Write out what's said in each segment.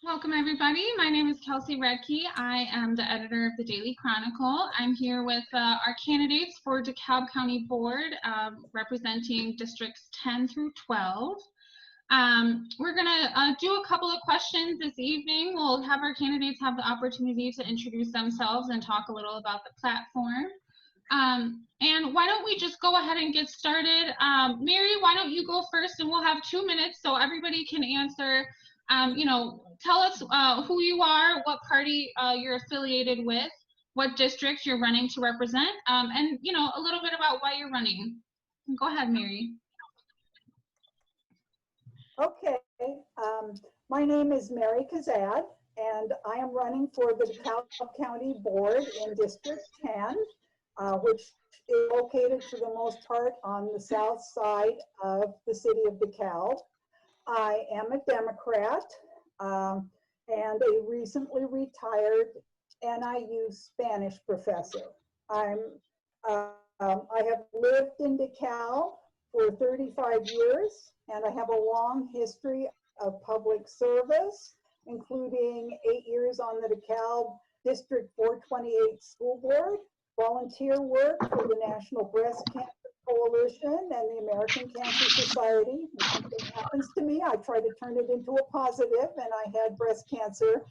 Welcome, everybody. My name is Kelsey Rettke. I am the editor of the Daily Chronicle. I'm here with our candidates for DeKalb County Board, representing districts 10 through 12. We're going to do a couple of questions this evening. We'll have our candidates have the opportunity to introduce themselves and talk a little about the platform. And why don't we just go ahead and get started? Mary, why don't you go first, and we'll have 2 minutes so everybody can answer. Tell us who you are, what party you're affiliated with, what district you're running to represent, and a little bit about why you're running. Go ahead, Mary. Okay, my name is Mary Kazad, and I am running for the DeKalb County Board in District 10, which is located for the most part on the south side of the city of DeKalb. I am a Democrat and a recently retired NIU Spanish professor. I have lived in DeKalb for 35 years, and I have a long history of public service, including 8 years on the DeKalb District 428 School Board, volunteer work for the National Breast Cancer Coalition and the American Cancer Society. When something happens to me, I try to turn it into a positive, and I had breast cancer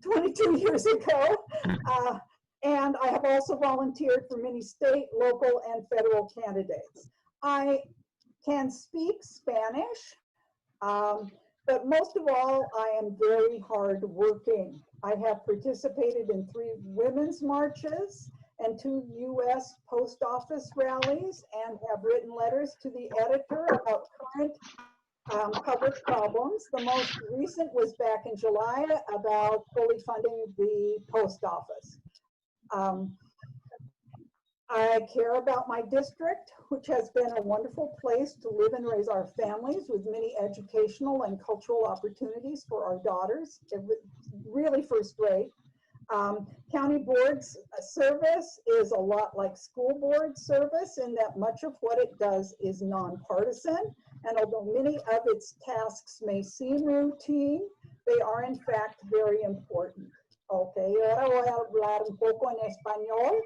22 years ago. And I have also volunteered for many state, local, and federal candidates. I can speak Spanish, but most of all, I am very hardworking. I have participated in 3 women's marches and 2 U.S. post office rallies, and have written letters to the editor about current public problems. The most recent was back in July about fully funding the post office. I care about my district, which has been a wonderful place to live and raise our families, with many educational and cultural opportunities for our daughters. Really first rate. County board's service is a lot like school board service in that much of what it does is nonpartisan. And although many of its tasks may seem routine, they are in fact very important. Okay, ahora voy a hablar un poco en español.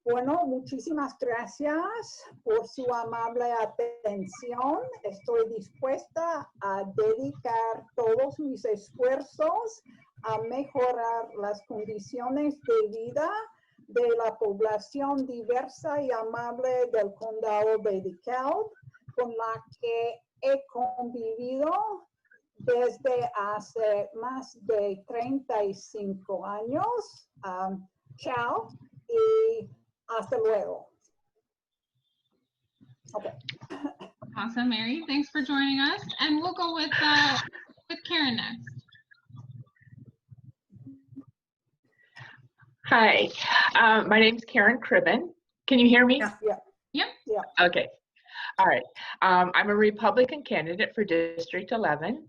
Bueno, muchísimas gracias por su amable atención. Estoy dispuesta a dedicar todos mis esfuerzos a mejorar las condiciones de vida de la población diversa y amable del condado de DeKalb, con la que he convivido desde hace más de 35 años. Chao y hasta luego. Okay. Awesome, Mary. Thanks for joining us. And we'll go with Karen next. Hi, my name is Karen Cribben. Can you hear me? Yeah. Yep. Yeah. Okay. All right. I'm a Republican candidate for District 11.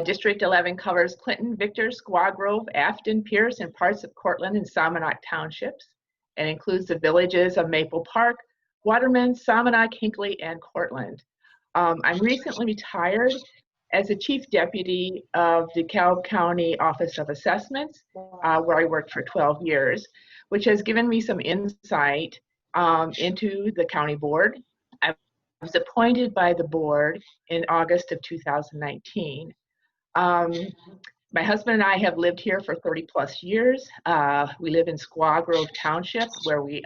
District 11 covers Clinton, Victor, Squaw Grove, Afton, Pierce, and parts of Cortland and Salmonock townships, and includes the villages of Maple Park, Waterman, Salmonock, Hinckley, and Cortland. I'm recently retired as the Chief Deputy of the DeKalb County Office of Assessments, where I worked for 12 years, which has given me some insight into the county board. I was appointed by the board in August of 2019. My husband and I have lived here for 30 plus years. We live in Squaw Grove Township, where we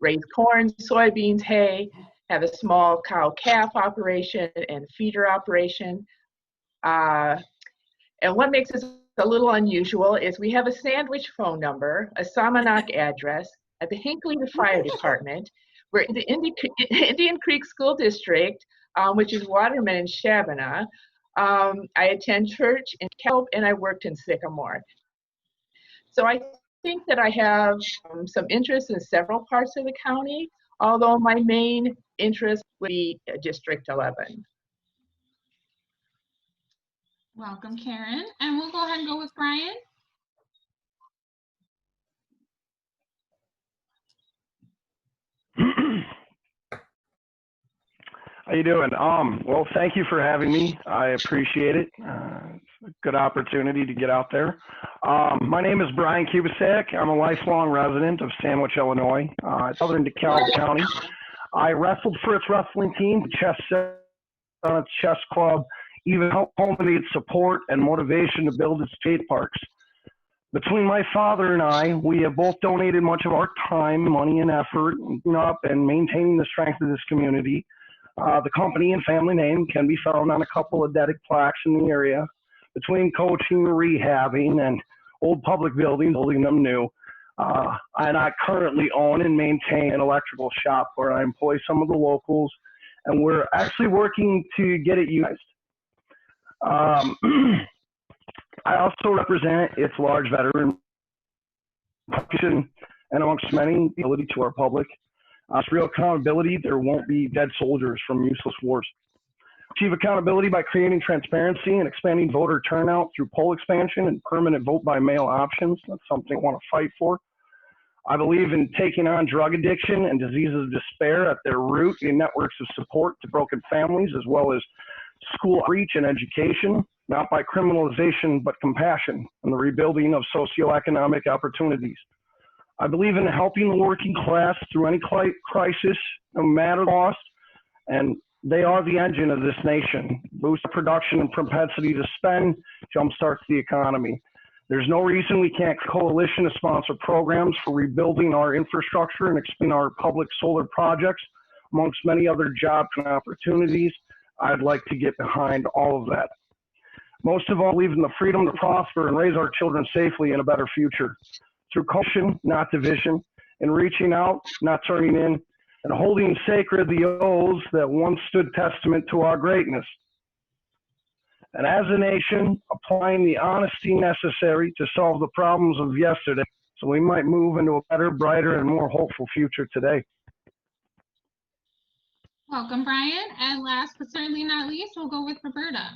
raise corn, soybeans, hay, have a small cow-calf operation and feeder operation. And what makes us a little unusual is we have a sandwich phone number, a Salmonock address, at the Hinckley Fire Department. We're in the Indian Creek School District, which is Waterman and Shabana. I attend church in DeKalb, and I worked in Sycamore. So I think that I have some interest in several parts of the county, although my main interest would be District 11. Welcome, Karen. And we'll go ahead and go with Brian. How you doing? Well, thank you for having me. I appreciate it. It's a good opportunity to get out there. My name is Brian Kubisak. I'm a lifelong resident of Sandwich, Illinois, southern DeKalb County. I wrestled for its wrestling team, chess on its chess club, even helped cultivate support and motivation to build its skate parks. Between my father and I, we have both donated much of our time, money, and effort up and maintaining the strength of this community. The company and family name can be found on a couple of dedicated plaques in the area. Between coaching, rehabbing, and old public buildings, building them new. And I currently own and maintain an electrical shop where I employ some of the locals, and we're actually working to get it used. I also represent its large veteran population and amongst many, ability to our public. It's real accountability. There won't be dead soldiers from useless wars. Achieve accountability by creating transparency and expanding voter turnout through poll expansion and permanent vote by mail options. That's something I want to fight for. I believe in taking on drug addiction and diseases of despair at their root in networks of support to broken families, as well as school outreach and education, not by criminalization, but compassion and the rebuilding of socioeconomic opportunities. I believe in helping the working class through any crisis, no matter the cost, and they are the engine of this nation. Boost production and propensity to spend jumpstarts the economy. There's no reason we can't coalition to sponsor programs for rebuilding our infrastructure and expanding our public solar projects, amongst many other jobs and opportunities. I'd like to get behind all of that. Most of all, I believe in the freedom to prosper and raise our children safely in a better future. Through caution, not division, and reaching out, not turning in, and holding sacred the oaths that once stood testament to our greatness. And as a nation, applying the honesty necessary to solve the problems of yesterday so we might move into a better, brighter, and more hopeful future today. Welcome, Brian. And last but certainly not least, we'll go with Roberta.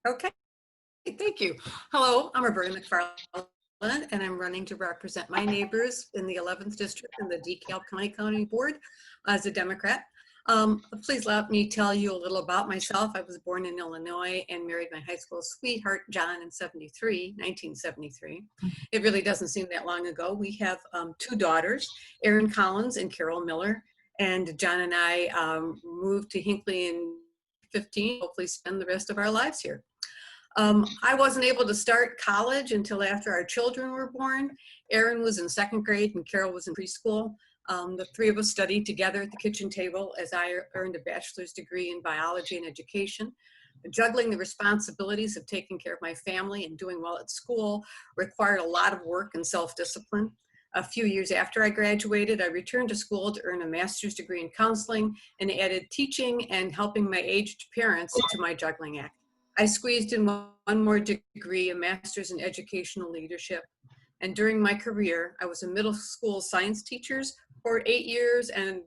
Okay, thank you. Hello, I'm Roberta Mcfarland, and I'm running to represent my neighbors in the 11th District in the DeKalb County Board as a Democrat. Please let me tell you a little about myself. I was born in Illinois and married my high school sweetheart, John, in 1973. It really doesn't seem that long ago. We have two daughters, Erin Collins and Carol Miller, and John and I moved to Hinckley in 15, hopefully spend the rest of our lives here. I wasn't able to start college until after our children were born. Erin was in 2nd grade and Carol was in preschool. The three of us studied together at the kitchen table as I earned a bachelor's degree in biology and education. Juggling the responsibilities of taking care of my family and doing well at school required a lot of work and self-discipline. A few years after I graduated, I returned to school to earn a master's degree in counseling and added teaching and helping my aged parents to my juggling act. I squeezed in one more degree, a master's in educational leadership. And during my career, I was a middle school science teacher for 8 years and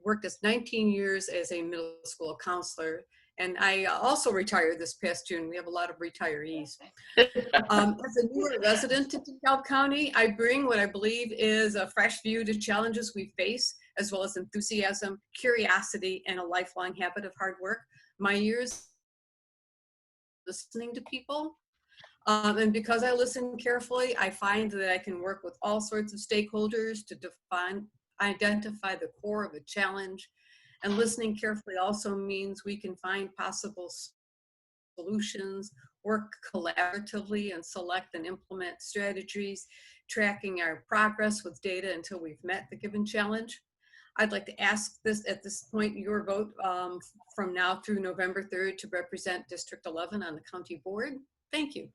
worked as 19 years as a middle school counselor. And I also retired this past June. We have a lot of retirees. As a newer resident in DeKalb County, I bring what I believe is a fresh view to challenges we face, as well as enthusiasm, curiosity, and a lifelong habit of hard work. My years listening to people. And because I listen carefully, I find that I can work with all sorts of stakeholders to identify the core of a challenge. And listening carefully also means we can find possible solutions, work collaboratively, and select and implement strategies, tracking our progress with data until we've met the given challenge. I'd like to ask at this point your vote from now through November 3rd to represent District 11 on the county board. Thank you.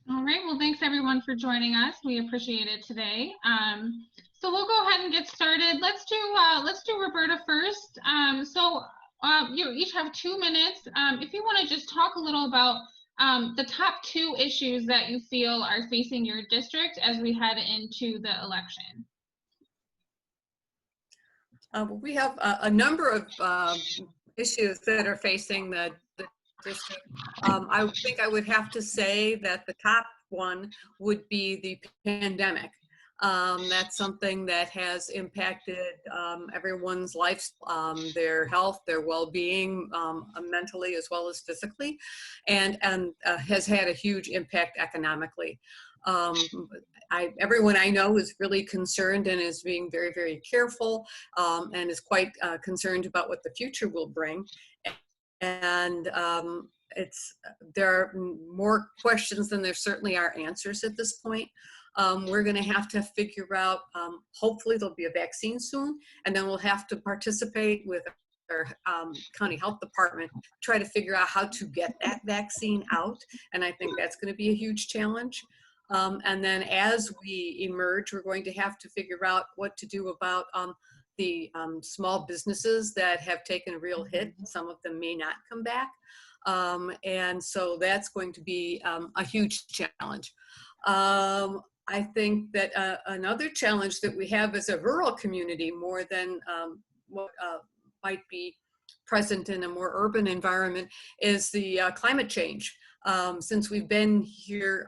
All right, well, thanks everyone for joining us. We appreciate it today. So we'll go ahead and get started. Let's do Roberta first. You each have 2 minutes. If you want to just talk a little about the top 2 issues that you feel are facing your district as we head into the election. We have a number of issues that are facing the district. I think I would have to say that the top one would be the pandemic. That's something that has impacted everyone's life, their health, their well-being, mentally as well as physically, and has had a huge impact economically. Everyone I know is really concerned and is being very, very careful, and is quite concerned about what the future will bring. And there are more questions than there certainly are answers at this point. We're going to have to figure out, hopefully there'll be a vaccine soon, and then we'll have to participate with our county health department, try to figure out how to get that vaccine out. And I think that's going to be a huge challenge. And then as we emerge, we're going to have to figure out what to do about the small businesses that have taken a real hit. Some of them may not come back. And so that's going to be a huge challenge. I think that another challenge that we have as a rural community, more than what might be present in a more urban environment, is the climate change. Since we've been here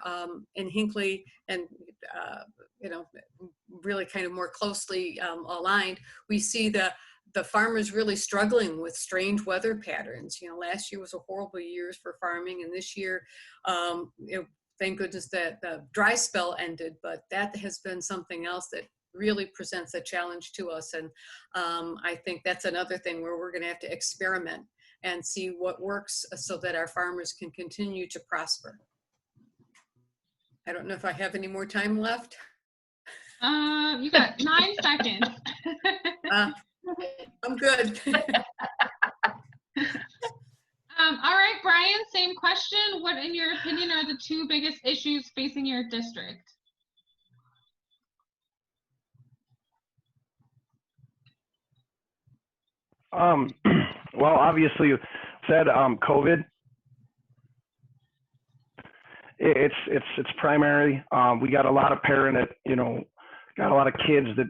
in Hinckley and really kind of more closely aligned, we see the farmers really struggling with strange weather patterns. Last year was a horrible year for farming, and this year, thank goodness that the dry spell ended, but that has been something else that really presents a challenge to us. And I think that's another thing where we're going to have to experiment and see what works so that our farmers can continue to prosper. I don't know if I have any more time left. You got 9 seconds. I'm good. All right, Brian, same question. What, in your opinion, are the 2 biggest issues facing your district? Well, obviously, you said COVID. It's primary. We got a lot of got a lot of kids that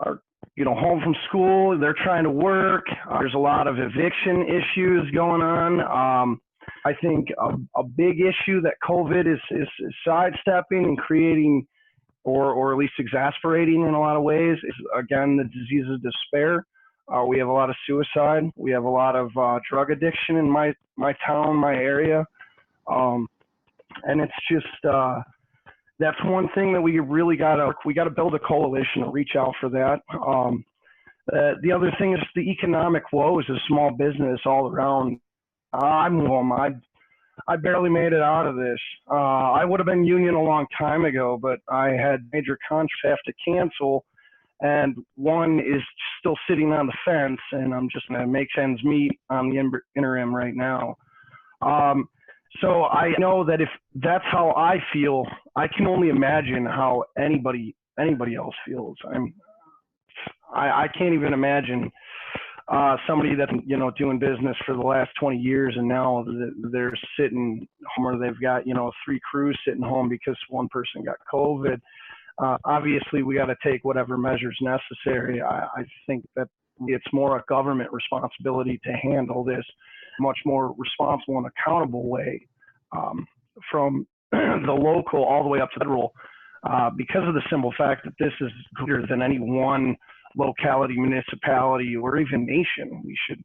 are home from school. They're trying to work. There's a lot of eviction issues going on. I think a big issue that COVID is sidestepping and creating, or at least exasperating in a lot of ways, is again the disease of despair. We have a lot of suicide. We have a lot of drug addiction in my town, my area, and it's just that's one thing that we really gotta build a coalition to reach out for that. The other thing is the economic woes of small business all around. I'm home. I barely made it out of this. I would have been union a long time ago, but I had major contracts I have to cancel. And one is still sitting on the fence, and I'm just going to make ends meet on the interim right now. So I know that if that's how I feel, I can only imagine how anybody else feels. I can't even imagine somebody that's doing business for the last 20 years and now they're sitting home, or they've got 3 crews sitting home because one person got COVID. Obviously, we got to take whatever measures necessary. I think that it's more a government responsibility to handle this much more responsible and accountable way, from the local all the way up to federal, because of the simple fact that this is greater than any one locality, municipality, or even nation. We should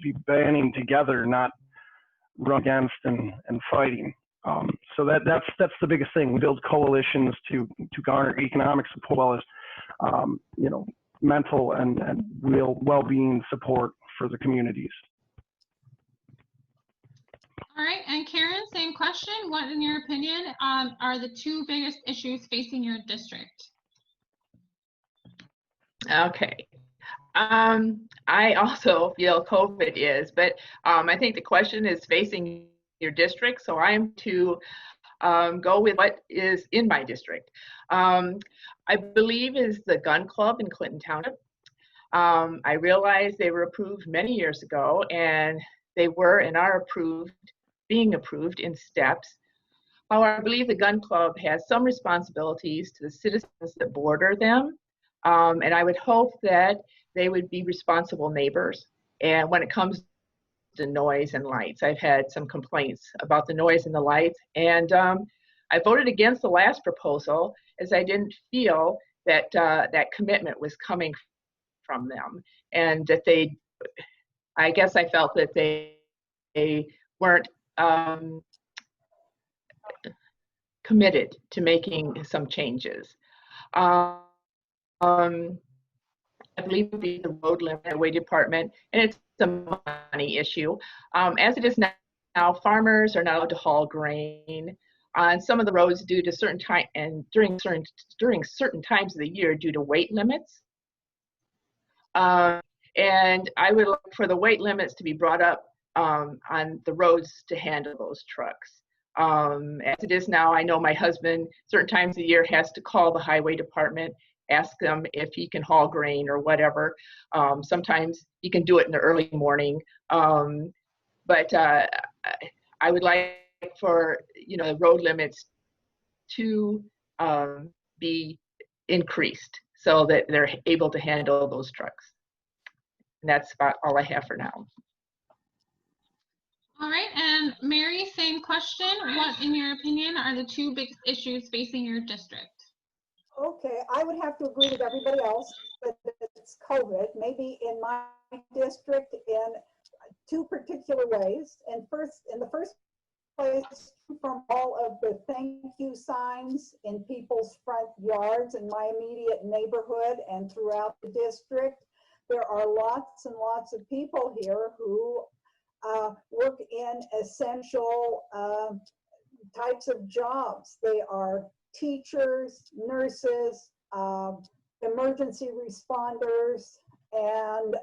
be banding together, not run against and fighting. So that's the biggest thing. We build coalitions to garner economic support, as well as mental and real well-being support for the communities. All right, and Karen, same question. What, in your opinion, are the 2 biggest issues facing your district? Okay. I also feel COVID is, but I think the question is facing your district, so I am to go with what is in my district. I believe is the gun club in Clinton Township. I realize they were approved many years ago, and they were and are being approved in steps. However, I believe the gun club has some responsibilities to the citizens that border them, and I would hope that they would be responsible neighbors. And when it comes to noise and lights, I've had some complaints about the noise and the lights, and I voted against the last proposal as I didn't feel that that commitment was coming from them, and that I guess I felt that they weren't committed to making some changes. I believe the road limit highway department, and it's a money issue. As it is now, farmers are not allowed to haul grain on some of the roads due to certain time and during certain times of the year due to weight limits. And I would look for the weight limits to be brought up on the roads to handle those trucks. As it is now, I know my husband certain times of the year has to call the highway department, ask them if he can haul grain or whatever. Sometimes he can do it in the early morning. But I would like for, the road limits to be increased so that they're able to handle those trucks. And that's about all I have for now. All right, and Mary, same question. What, in your opinion, are the two biggest issues facing your district? Okay, I would have to agree with everybody else that it's COVID, maybe in my district in two particular ways. And in the first place, from all of the thank you signs in people's front yards in my immediate neighborhood and throughout the district, there are lots and lots of people here who work in essential types of jobs. They are teachers, nurses, emergency responders, and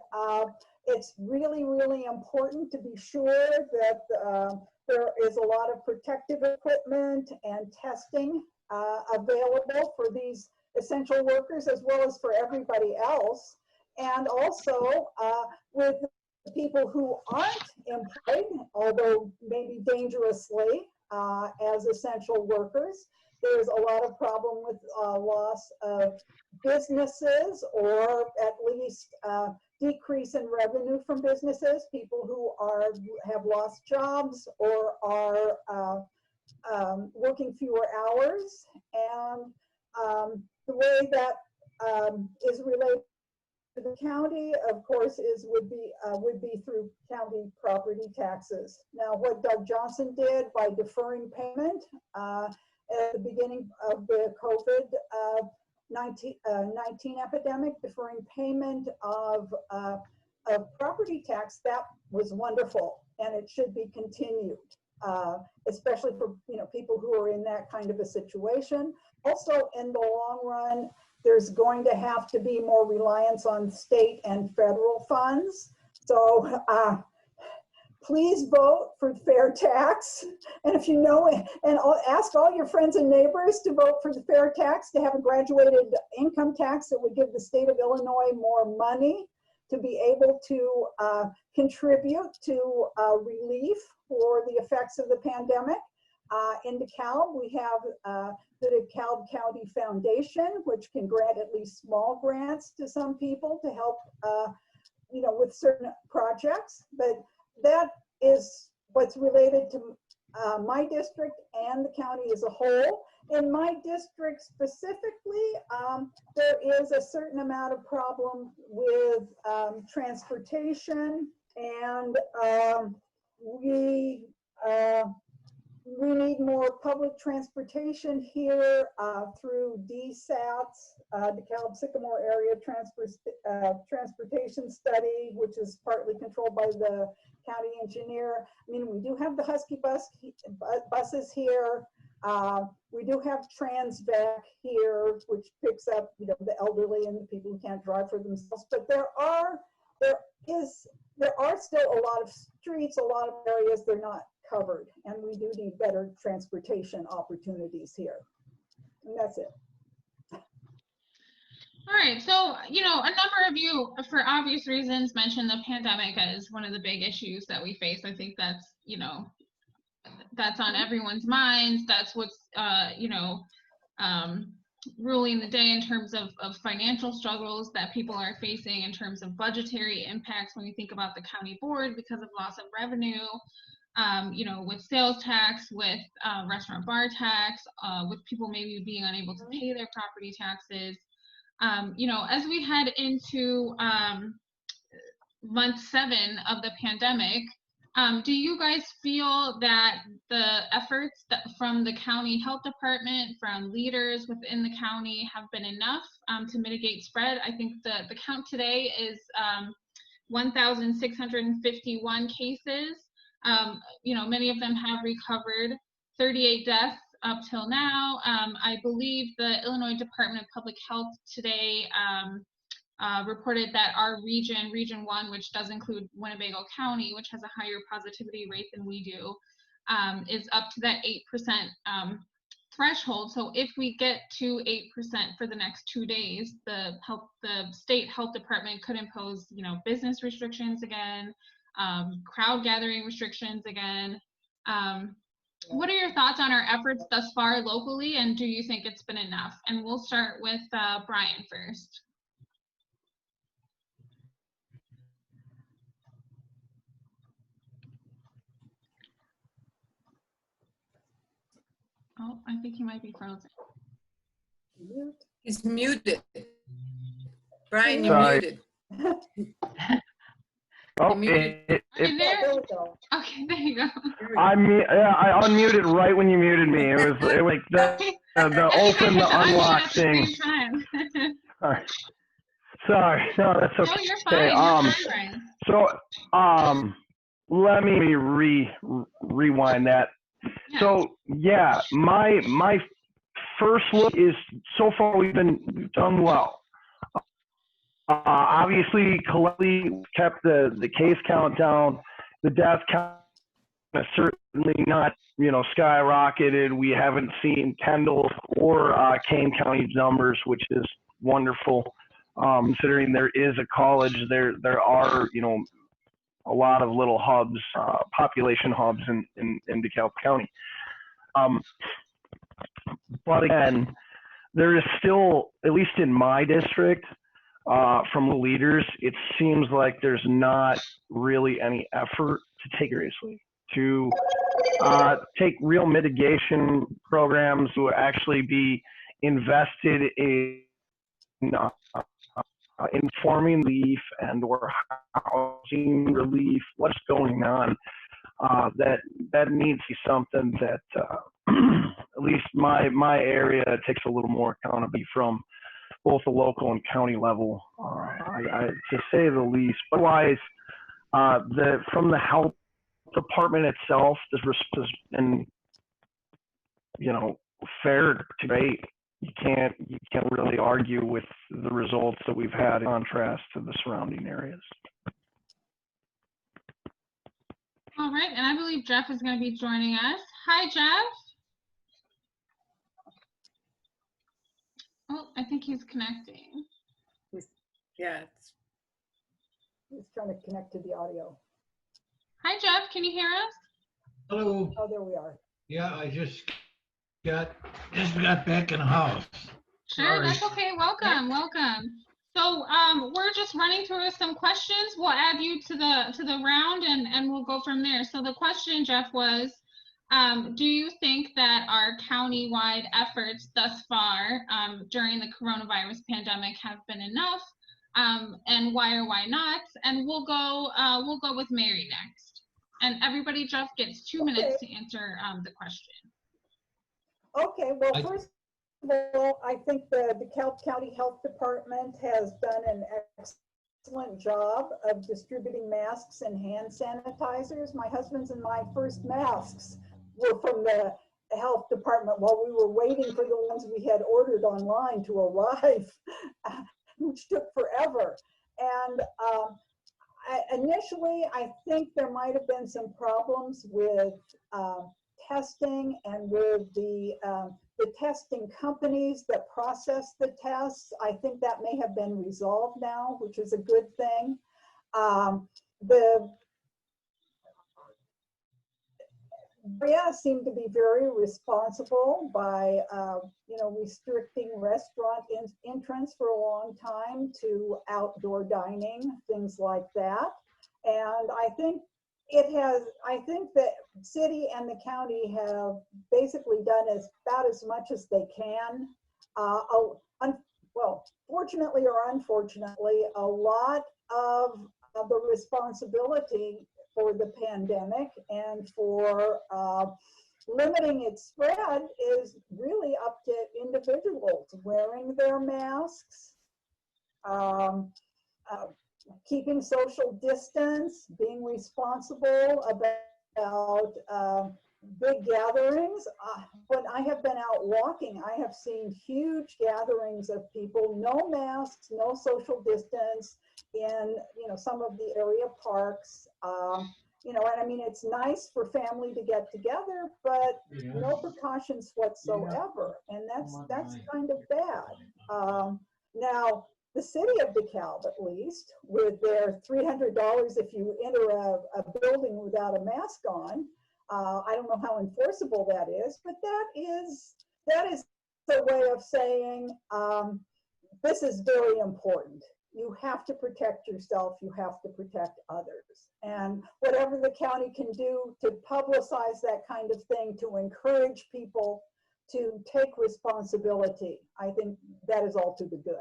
it's really, really important to be sure that there is a lot of protective equipment and testing available for these essential workers as well as for everybody else. And also with people who aren't employed, although maybe dangerously, as essential workers. There's a lot of problem with loss of businesses, or at least decrease in revenue from businesses, people who have lost jobs or are working fewer hours. And the way that is related to the county, of course, would be through county property taxes. Now, what Doug Johnson did by deferring payment at the beginning of the COVID-19 epidemic, deferring payment of property tax, that was wonderful, and it should be continued, especially for people who are in that kind of a situation. Also, in the long run, there's going to have to be more reliance on state and federal funds. So please vote for fair tax. And if you know, and ask all your friends and neighbors to vote for the fair tax, to have a graduated income tax that would give the state of Illinois more money to be able to contribute to relief for the effects of the pandemic. In DeKalb, we have the DeKalb County Foundation, which can grant at least small grants to some people to help, with certain projects. But that is what's related to my district and the county as a whole. In my district specifically, there is a certain amount of problem with transportation, and we need more public transportation here through DSAT's, DeKalb Sycamore Area Transportation Study, which is partly controlled by the county engineer. I mean, we do have the Husky buses here. We do have Transvac here, which picks up, the elderly and the people who can't drive for themselves. But there are still a lot of streets, a lot of areas they're not covered, and we do need better transportation opportunities here. And that's it. All right, so, a number of you, for obvious reasons, mentioned the pandemic as one of the big issues that we face. I think that's, that's on everyone's minds. That's what's, ruling the day in terms of financial struggles that people are facing, in terms of budgetary impacts when you think about the county board because of loss of revenue. you know, with sales tax, with restaurant bar tax, with people maybe being unable to pay their property taxes. You know, as we head into month 7 of the pandemic, do you guys feel that the efforts from the county health department, from leaders within the county, have been enough to mitigate spread? I think the count today is 1,651 cases. You know, many of them have recovered, 38 deaths up till now. I believe the Illinois Department of Public Health today reported that our region, Region 1, which does include Winnebago County, which has a higher positivity rate than we do, is up to that 8% threshold. So if we get to 8% for the next 2 days, the state health department could impose, you know, business restrictions again, crowd gathering restrictions again. What are your thoughts on our efforts thus far locally, and do you think it's been enough? And we'll start with Brian first. Oh, I think he might be frozen. He's muted. Brian, you're Sorry. muted. Oh, Okay, there. There we go. Okay, there you go. I unmuted right when you muted me. It was like the open, the unlock thing. Sorry. Sorry. No, that's okay. No, you're fine. You're fine, Brian. So, let me rewind that. Yeah. So, yeah, my first look is, so far we've done well. Obviously, collectively kept the case count down. The death count has certainly not, you know, skyrocketed. We haven't seen Kendall or Kane County numbers, which is wonderful. Considering there is a college, there are, you know, a lot of little hubs, population hubs in DeKalb County. But again, there is still, at least in my district, from the leaders, it seems like there's not really any effort to take seriously, to take real mitigation programs, to actually be invested in informing relief and or housing relief, what's going on. That needs to be something that at least my area takes a little more accountability from both the local and county level, to say the least. Otherwise, from the health department itself, this has been, you know, fair to great. You can't really argue with the results that we've had in contrast to the surrounding areas. All right, and I believe Jeff is going to be joining us. Hi, Jeff. Oh, I think he's connecting. Yeah. He's trying to connect to the audio. Hi, Jeff. Can you hear us? Hello. Oh, there we are. Yeah, I just got back in the house. Sure, Sorry. that's okay. Welcome, welcome. So we're just running through some questions. We'll add you to the round and we'll go from there. So the question, Jeff, was, do you think that our county-wide efforts thus far during the coronavirus pandemic have been enough? And why or why not? And we'll go with Mary next. And everybody, Jeff gets 2 minutes to answer the question. Okay, well, first of all, I think the DeKalb County Health Department has done an excellent job of distributing masks and hand sanitizers. My husband's and my first masks were from the health department while we were waiting for the ones we had ordered online to arrive, which took forever. And initially, I think there might have been some problems with testing and with the testing companies that process the tests. I think that may have been resolved now, which is a good thing. The area seemed to be very responsible by restricting restaurant entrance for a long time to outdoor dining, things like that. And I think it has, I think that city and the county have basically done about as much as they can. Well, fortunately or unfortunately, a lot of the responsibility for the pandemic and for limiting its spread is really up to individuals wearing their masks, keeping social distance, being responsible about big gatherings. When I have been out walking, I have seen huge gatherings of people, no masks, no social distance in, some of the area parks. And I mean, it's nice for family to get together, but no precautions whatsoever. And that's kind of bad. Now, the city of DeKalb, at least, with their $300 if you enter a building without a mask on, I don't know how enforceable that is, but that is a way of saying this is very important. You have to protect yourself. You have to protect others. And whatever the county can do to publicize that kind of thing, to encourage people to take responsibility, I think that is all to the good.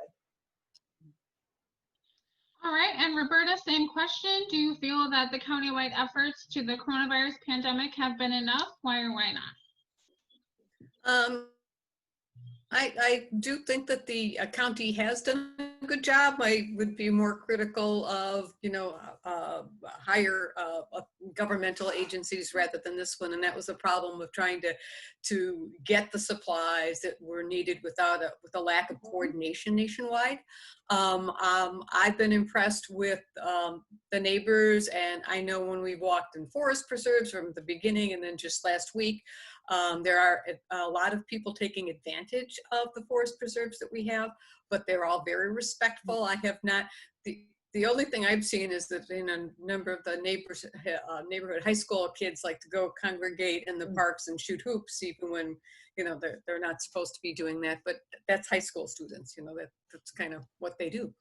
All right, and Roberta, same question. Do you feel that the countywide efforts to the coronavirus pandemic have been enough? Why or why not? I do think that the county has done a good job. I would be more critical of, higher governmental agencies rather than this one. And that was a problem of trying to get the supplies that were needed with a lack of coordination nationwide. I've been impressed with the neighbors, and I know when we walked in forest preserves from the beginning and then just last week, there are a lot of people taking advantage of the forest preserves that we have, but they're all very respectful. I have not, the only thing I've seen is that a number of the neighborhood high school kids like to go congregate in the parks and shoot hoops, even when, they're not supposed to be doing that, but that's high school students, that's kind of what they do.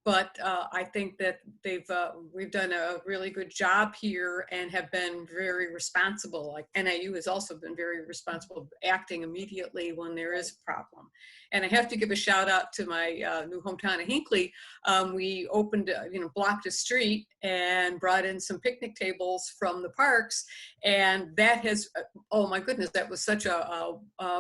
But I think that we've done a really good job here and have been very responsible. Like NIU has also been very responsible, acting immediately when there is a problem. And I have to give a shout out to my new hometown of Hinckley. We opened, blocked a street and brought in some picnic tables from the parks. And that has, oh my goodness, that was such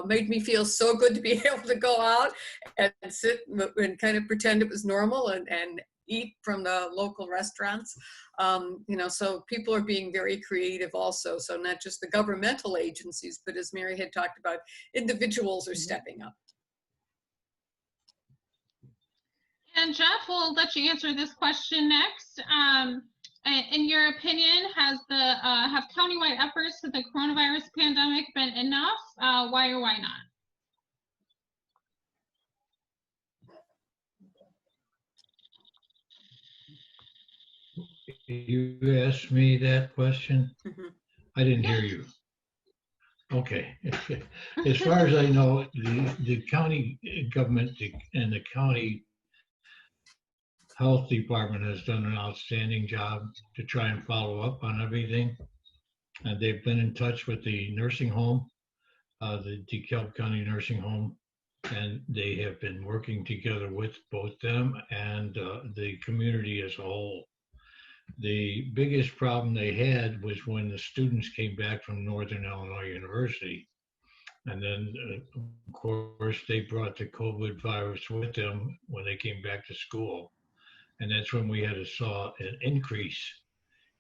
made me feel so good to be able to go out and sit and kind of pretend it was normal and eat from the local restaurants. So people are being very creative also. So not just the governmental agencies, but as Mary had talked about, individuals are stepping up. And Jeff, we'll let you answer this question next. In your opinion, have countywide efforts to the coronavirus pandemic been enough? Why or why not? You asked me that question? Mm-hmm. I didn't hear you. Okay. As far as I know, the county government and the county health department has done an outstanding job to try and follow up on everything. And they've been in touch with the nursing home, the DeKalb County Nursing Home, and they have been working together with both them and the community as a whole. The biggest problem they had was when the students came back from Northern Illinois University. And then, of course, they brought the COVID virus with them when they came back to school. And that's when we saw an increase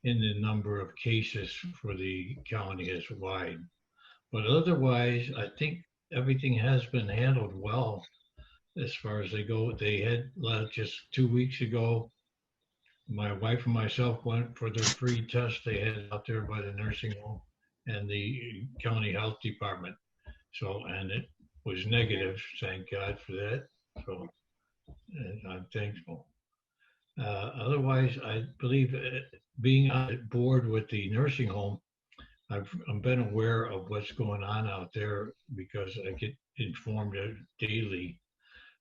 in the number of cases for the county as wide. But otherwise, I think everything has been handled well as far as they go. They had just 2 weeks ago, my wife and myself went for the free test they had out there by the nursing home and the county health department. So, and it was negative, thank God for that. So, and I'm thankful. Otherwise, I believe being on board with the nursing home, I've been aware of what's going on out there because I get informed daily.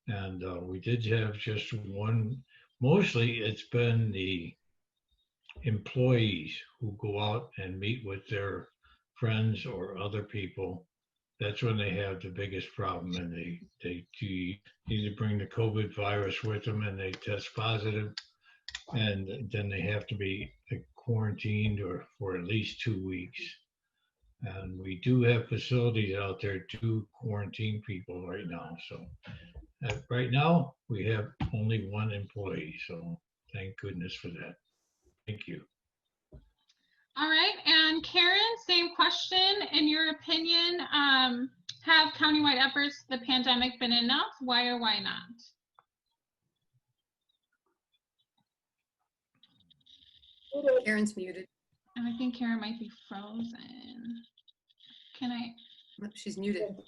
And we did have just one, mostly it's been the employees who go out and meet with their friends or other people, that's when they have the biggest problem, and they either bring the COVID virus with them and they test positive, and then they have to be quarantined or for at least 2 weeks. And we do have facilities out there to quarantine people right now. So right now we have only one employee. So thank goodness for that. Thank you. All right, and Karen, same question. In your opinion, have countywide efforts to the pandemic been enough? Why or why not? Karen's muted. And I think Karen might be frozen. Can I? Oh, she's muted.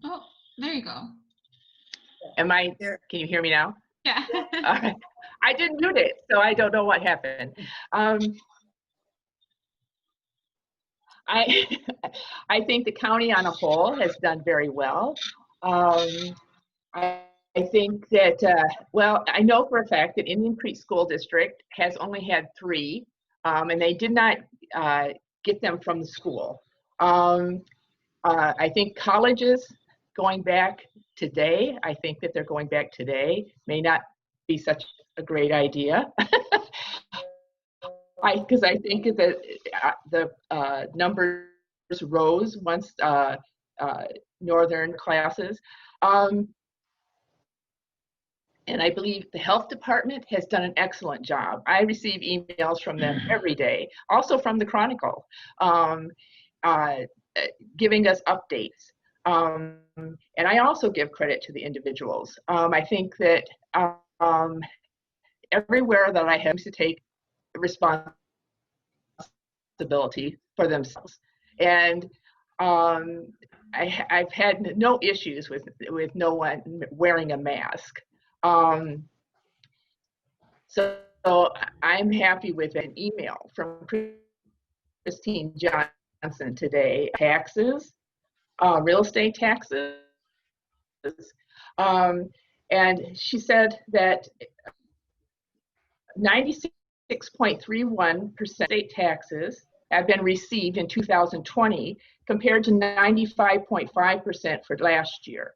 Oh, there you go. Am I, There. can you hear me now? Yeah. All right. I didn't mute it, so I don't know what happened. I think the county on a whole has done very well. I think that, well, I know for a fact that Indian Creek School District has only had 3, and they did not get them from the school. I think colleges going back today, I think that they're going back today, may not be such a great idea. Because I think that the numbers rose once northern classes. And I believe the health department has done an excellent job. I receive emails from them every day, also from the Chronicle, giving us updates. And I also give credit to the individuals. I think that everywhere that I have to take responsibility for themselves. And I've had no issues with no one wearing a mask. So I'm happy with an email from Christine Johnson today. Taxes, real estate taxes. And she said that 96.31% state taxes have been received in 2020 compared to 95.5% for last year,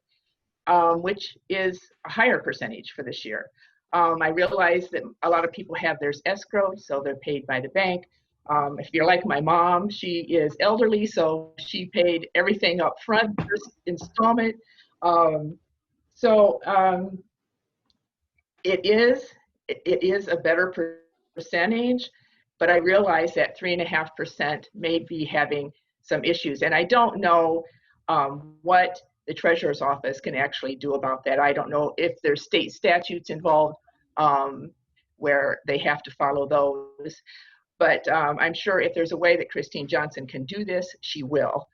which is a higher percentage for this year. I realize that a lot of people have theirs escrowed, so they're paid by the bank. If you're like my mom, she is elderly, so she paid everything up front, first installment. It is a better percentage, but I realize that 3.5% may be having some issues. And I don't know what the treasurer's office can actually do about that. I don't know if there's state statutes involved where they have to follow those. But I'm sure if there's a way that Christine Johnson can do this, she will.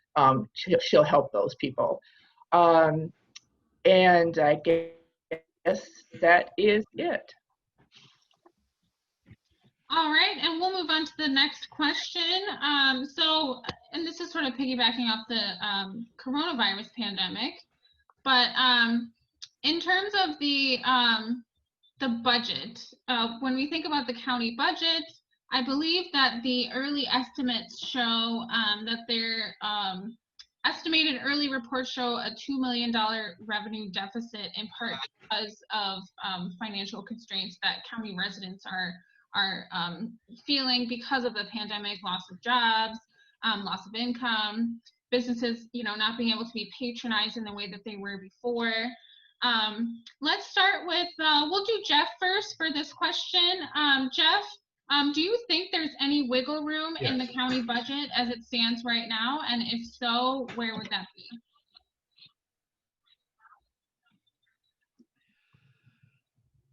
She'll help those people. And I guess that is it. All right, and we'll move on to the next question. And this is sort of piggybacking off the coronavirus pandemic, but in terms of the budget, when we think about the county budget, I believe that the early estimates show that their estimated early reports show a $2 million revenue deficit, in part because of financial constraints that county residents are feeling because of the pandemic, loss of jobs, loss of income, businesses, not being able to be patronized in the way that they were before. Let's start with, we'll do Jeff first for this question. Jeff, do you think there's any wiggle room in the county budget as it stands right now? And if so, where would that be?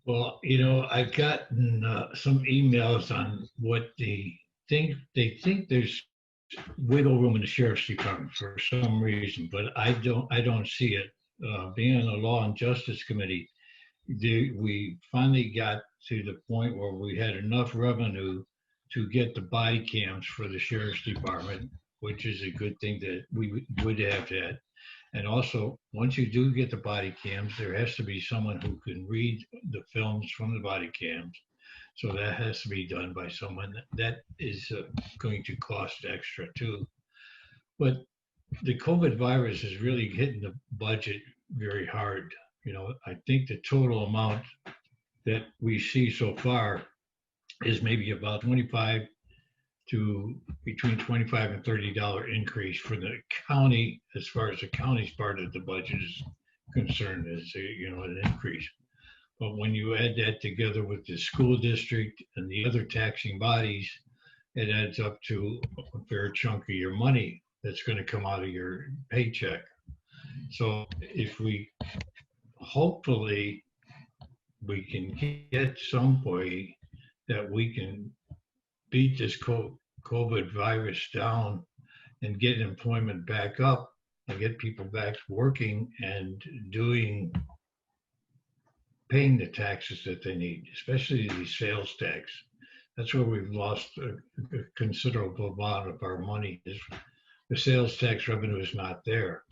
Well, I've gotten some emails on what they think. They think there's wiggle room in the sheriff's department for some reason, but I don't see it. Being on the Law and Justice Committee, we finally got to the point where we had enough revenue to get the body cams for the sheriff's department, which is a good thing that we would have had. And also, once you do get the body cams, there has to be someone who can read the films from the body cams. So that has to be done by someone. That is going to cost extra too. But the COVID virus is really hitting the budget very hard. You know, I think the total amount that we see so far is maybe about 25 to between $25 and $30 increase for the county, as far as the county's part of the budget is concerned, is an increase. But when you add that together with the school district and the other taxing bodies, it adds up to a fair chunk of your money that's going to come out of your paycheck. So if we, hopefully, we can get some way that we can beat this COVID virus down and get employment back up and get people back working and paying the taxes that they need, especially the sales tax. That's where we've lost a considerable amount of our money. The sales tax revenue is not there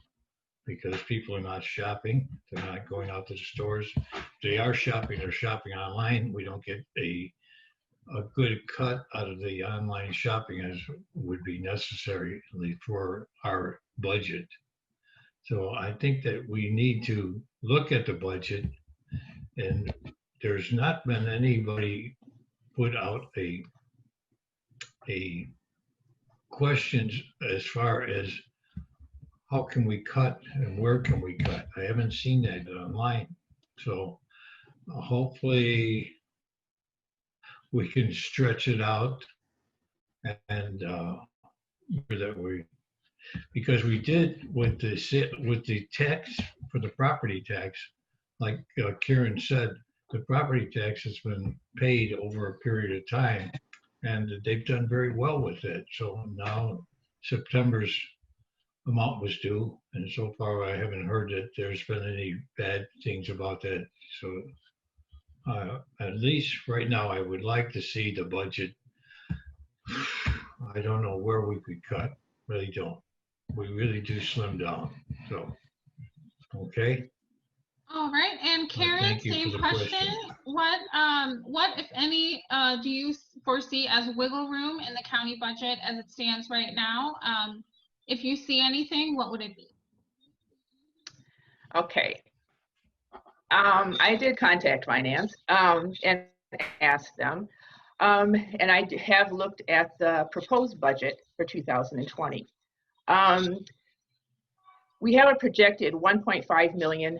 because people are not shopping. They're not going out to the stores. If they are shopping, they're shopping online. We don't get a good cut out of the online shopping as would be necessary for our budget. So I think that we need to look at the budget, and there's not been anybody put out a questions as far as how can we cut and where can we cut. I haven't seen that online. So hopefully we can stretch it out and that we, because we did with the tax for the property tax, like Karen said, the property tax has been paid over a period of time and they've done very well with it. So now September's amount was due, and so far I haven't heard that there's been any bad things about that. So at least right now, I would like to see the budget. I don't know where we could cut. Really don't. We really do slim down. So, okay. All right, and Karen, same question. What, if any, do you foresee as wiggle room in the county budget as it stands right now? If you see anything, what would it be? Okay. I did contact finance and asked them, and I have looked at the proposed budget for 2020. We have a projected 1.5 million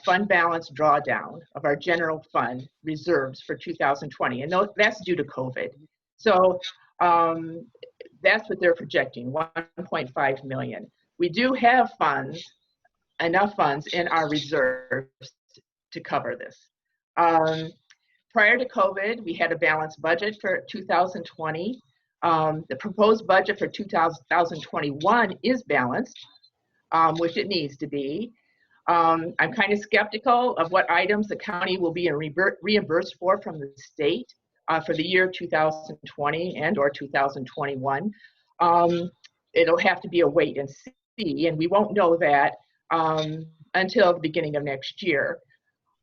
fund balance drawdown of our general fund reserves for 2020, and that's due to COVID. So that's what they're projecting, 1.5 million. We do have enough funds in our reserves to cover this. Prior to COVID, we had a balanced budget for 2020. The proposed budget for 2021 is balanced, which it needs to be. I'm kind of skeptical of what items the county will be reimbursed for from the state for the year 2020 and or 2021. It'll have to be a wait and see, and we won't know that until the beginning of next year.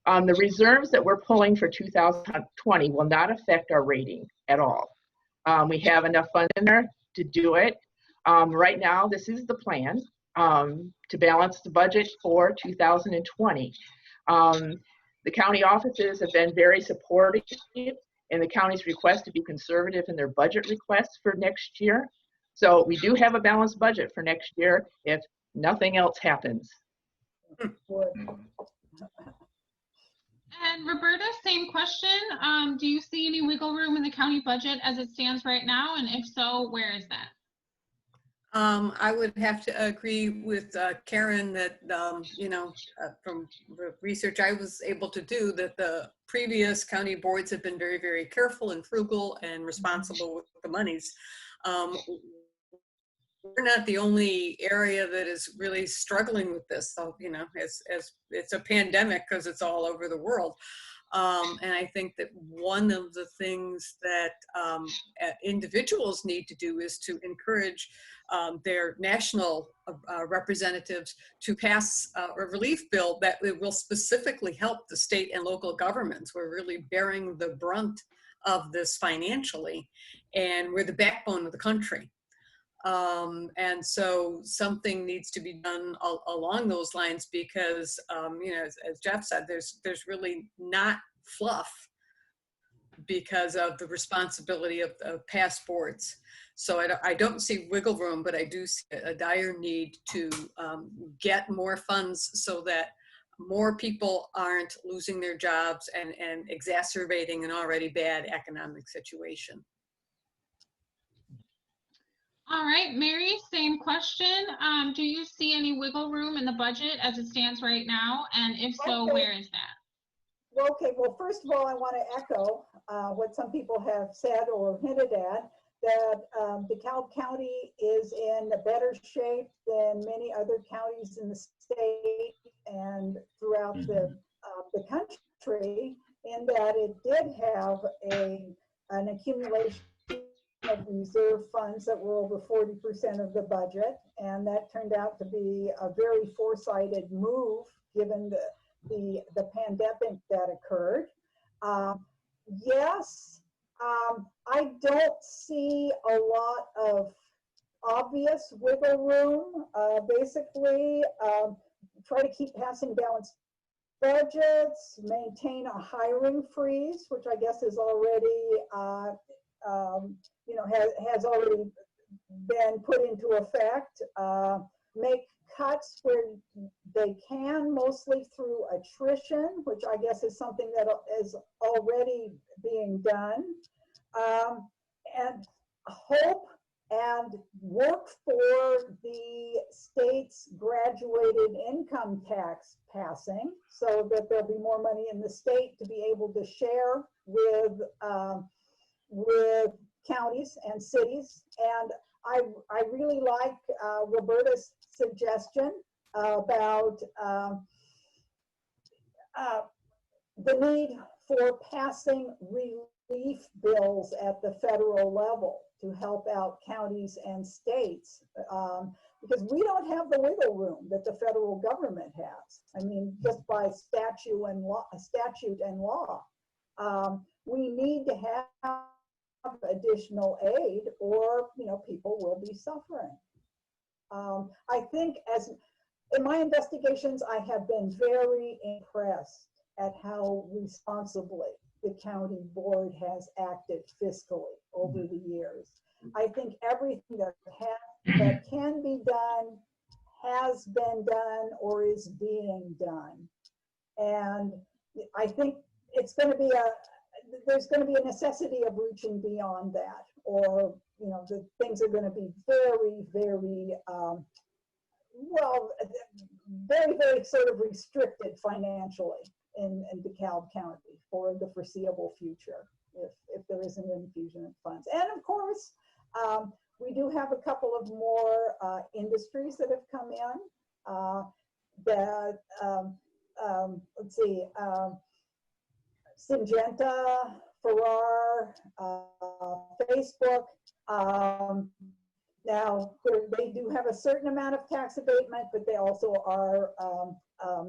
The reserves that we're pulling for 2020 will not affect our rating at all. We have enough funds in there to do it. Right now, this is the plan to balance the budget for 2020. The county offices have been very supportive in the county's request to be conservative in their budget requests for next year. So we do have a balanced budget for next year if nothing else happens. And Roberta, same question. Do you see any wiggle room in the county budget as it stands right now? And if so, where is that? I would have to agree with Karen that, from the research I was able to do, that the previous county boards have been very, very careful and frugal and responsible with the monies. We're not the only area that is really struggling with this. So, as it's a pandemic because it's all over the world. And I think that one of the things that individuals need to do is to encourage their national representatives to pass a relief bill that will specifically help the state and local governments. We're really bearing the brunt of this financially, and we're the backbone of the country. And so something needs to be done along those lines, because, you know, as Jeff said, there's really not fluff because of the responsibility of past boards. So I don't see wiggle room, but I do see a dire need to get more funds so that more people aren't losing their jobs and exacerbating an already bad economic situation. All right, Mary, same question. Do you see any wiggle room in the budget as it stands right now? And if so, Okay. where is that? Well, okay, well, first of all, I want to echo what some people have said or hinted at, that DeKalb County is in a better shape than many other counties in the state and throughout the country, in that it did have an accumulation of reserve funds that were over 40% of the budget, and that turned out to be a very foresighted move given the pandemic that occurred. Yes, I don't see a lot of obvious wiggle room. Basically, try to keep passing balanced budgets, maintain a hiring freeze, which I guess is already you know, has already been put into effect. Make cuts where they can, mostly through attrition, which I guess is something that is already being done. And hope and work for the state's graduated income tax passing, so that there'll be more money in the state to be able to share with counties and cities. And I really like Roberta's suggestion about the need for passing relief bills at the federal level to help out counties and states, because we don't have the wiggle room that the federal government has. I mean, just by statute and law, we need to have additional aid, or you know, people will be suffering. I think, as in my investigations, I have been very impressed at how responsibly the county board has acted fiscally over the years. I think everything that can be done has been done or is being done, and I think it's going to be there's going to be a necessity of reaching beyond that, or you know, the things are going to be very, very well, very, very sort of restricted financially in DeKalb County for the foreseeable future, if there isn't an infusion of funds. And of course, we do have a couple of more industries that have come in that, let's see, Syngenta, Farrar, Facebook. Now, they do have a certain amount of tax abatement, but they also are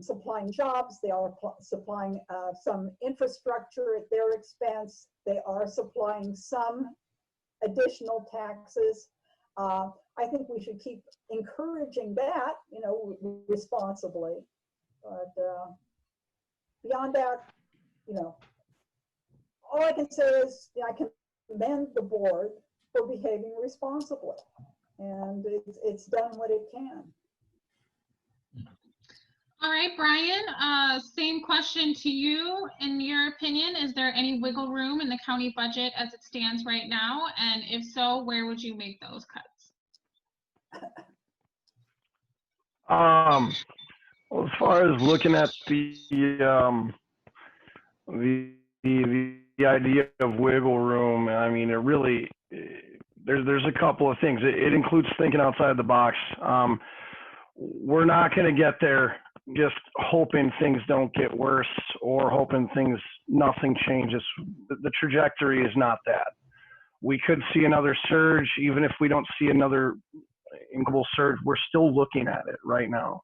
supplying jobs. They are supplying some infrastructure at their expense. They are supplying some additional taxes. I think we should keep encouraging that, you know, responsibly. But beyond that, you know, all I can say is, you know, I can commend the board for behaving responsibly, and it's done what it can. All right, Brian, same question to you. In your opinion, is there any wiggle room in the county budget as it stands right now? And if so, where would you make those cuts? Well, as far as looking at the idea of wiggle room, I mean, it really, there's a couple of things. It includes thinking outside the box. We're not going to get there just hoping things don't get worse or hoping nothing changes. The trajectory is not that. We could see another surge. Even if we don't see another global surge, we're still looking at it right now.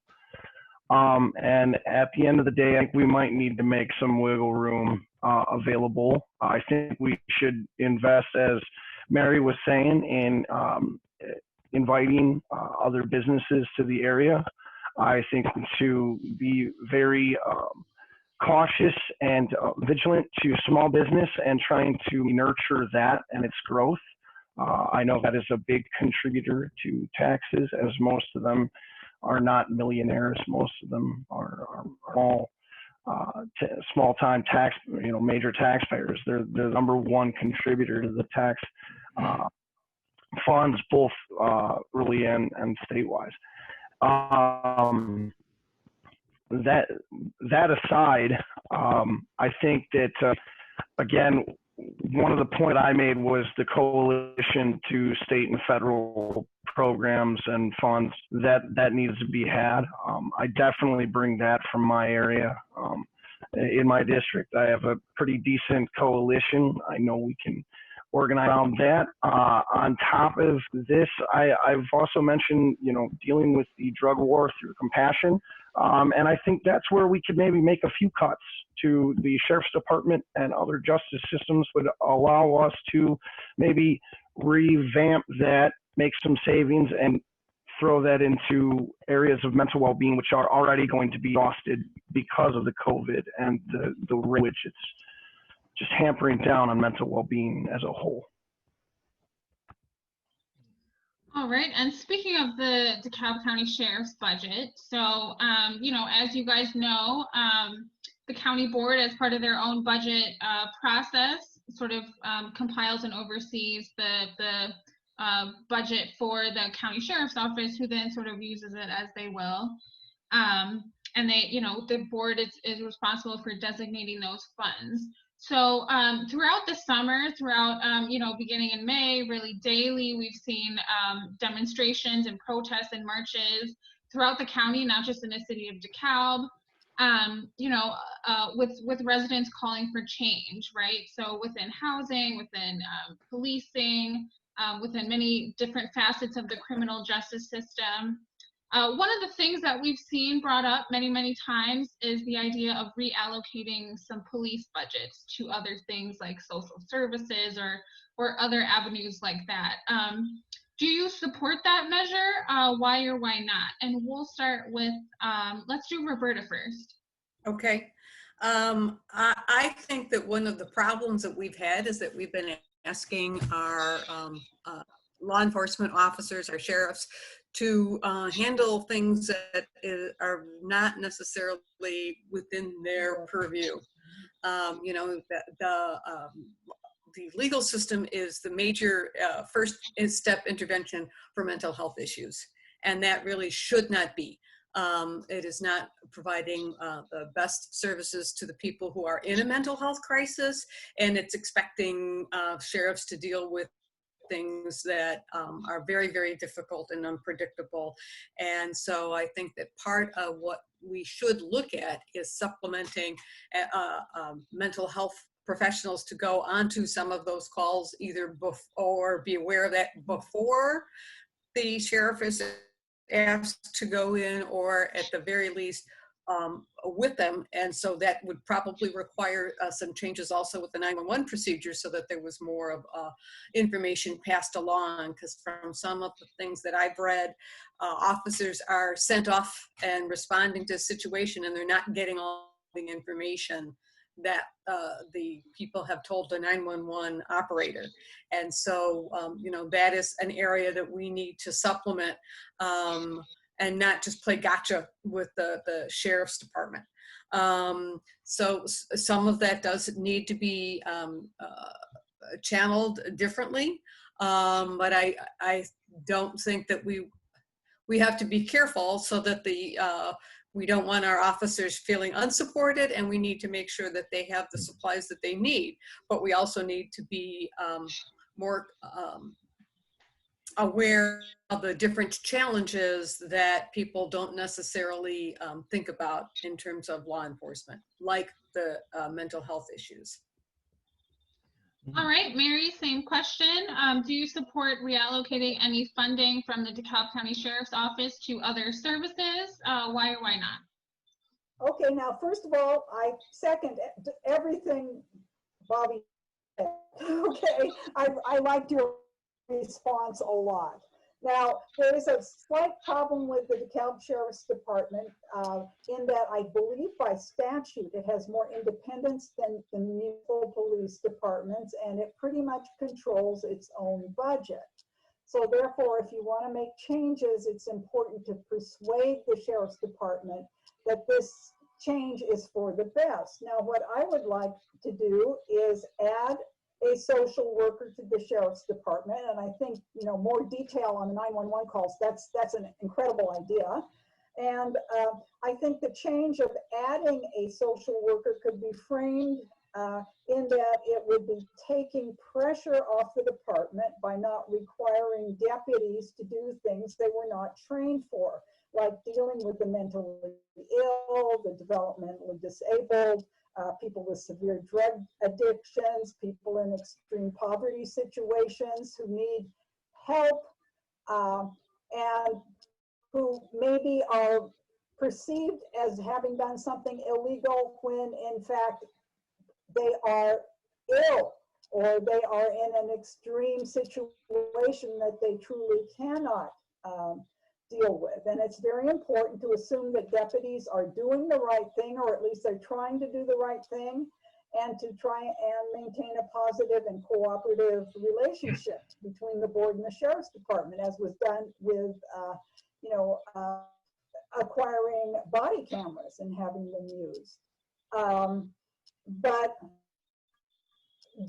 And at the end of the day, I think we might need to make some wiggle room available. I think we should invest, as Mary was saying, in inviting other businesses to the area. I think to be very cautious and vigilant to small business and trying to nurture that and its growth. I know that is a big contributor to taxes, as most of them are not millionaires. Most of them are small-time tax, major taxpayers. They're the number one contributor to the tax funds, both really and statewide. That aside, I think that again, one of the points I made was the coalition to state and federal programs and funds that needs to be had. I definitely bring that from my area. In my district, I have a pretty decent coalition. I know we can organize around that. On top of this, I've also mentioned, dealing with the drug war through compassion. And I think that's where we could maybe make a few cuts to the sheriff's department and other justice systems would allow us to maybe revamp that, make some savings, and throw that into areas of mental well-being, which are already going to be exhausted because of the COVID and the rate which it's just hampering down on mental well-being as a whole. All right, and speaking of the DeKalb County Sheriff's budget, so, as you guys know, the county board, as part of their own budget process, sort of compiles and oversees the budget for the county sheriff's office, who then sort of uses it as they will. And they, the board is responsible for designating those funds. So throughout the summer, beginning in May, really daily, we've seen demonstrations and protests and marches throughout the county, not just in the city of DeKalb, with residents calling for change, right? So within housing, within policing, within many different facets of the criminal justice system. One of the things that we've seen brought up many, many times is the idea of reallocating some police budgets to other things like social services or other avenues like that. Do you support that measure? Why or why not? And we'll start with, let's do Roberta first. Okay. I think that one of the problems that we've had is that we've been asking our law enforcement officers, our sheriffs, to handle things that are not necessarily within their purview. The legal system is the major first step intervention for mental health issues, and that really should not be. It is not providing the best services to the people who are in a mental health crisis, and it's expecting sheriffs to deal with things that are very, very difficult and unpredictable. And so I think that part of what we should look at is supplementing mental health professionals to go onto some of those calls, either or be aware of that before the sheriff is asked to go in, or at the very least with them. And so that would probably require some changes also with the 911 procedure, so that there was more of information passed along, because from some of the things that I've read, officers are sent off and responding to a situation, and they're not getting all the information that the people have told the 911 operator. And so, that is an area that we need to supplement and not just play gotcha with the sheriff's department. So some of that does need to be channeled differently, but I don't think that we have to be careful so that we don't want our officers feeling unsupported, and we need to make sure that they have the supplies that they need. But we also need to be more aware of the different challenges that people don't necessarily think about in terms of law enforcement, like the mental health issues. All right, Mary, same question. Do you support reallocating any funding from the DeKalb County Sheriff's Office to other services? Why or why not? Okay, now, first of all, I second everything Bobby said. Okay, I liked your response a lot. Now, there is a slight problem with the DeKalb Sheriff's Department in that I believe by statute it has more independence than the municipal police departments, and it pretty much controls its own budget. So therefore, if you want to make changes, it's important to persuade the Sheriff's Department that this change is for the best. Now, what I would like to do is add a social worker to the Sheriff's Department, and I think, you know, more detail on the 911 calls, that's an incredible idea. And I think the change of adding a social worker could be framed in that it would be taking pressure off the department by not requiring deputies to do things they were not trained for, like dealing with the mentally ill, the developmentally disabled, people with severe drug addictions, people in extreme poverty situations who need help, and who maybe are perceived as having done something illegal when in fact they are ill, or they are in an extreme situation that they truly cannot deal with. And it's very important to assume that deputies are doing the right thing, or at least they're trying to do the right thing, and to try and maintain a positive and cooperative relationship between the board and the Sheriff's Department, as was done with, acquiring body cameras and having them used. But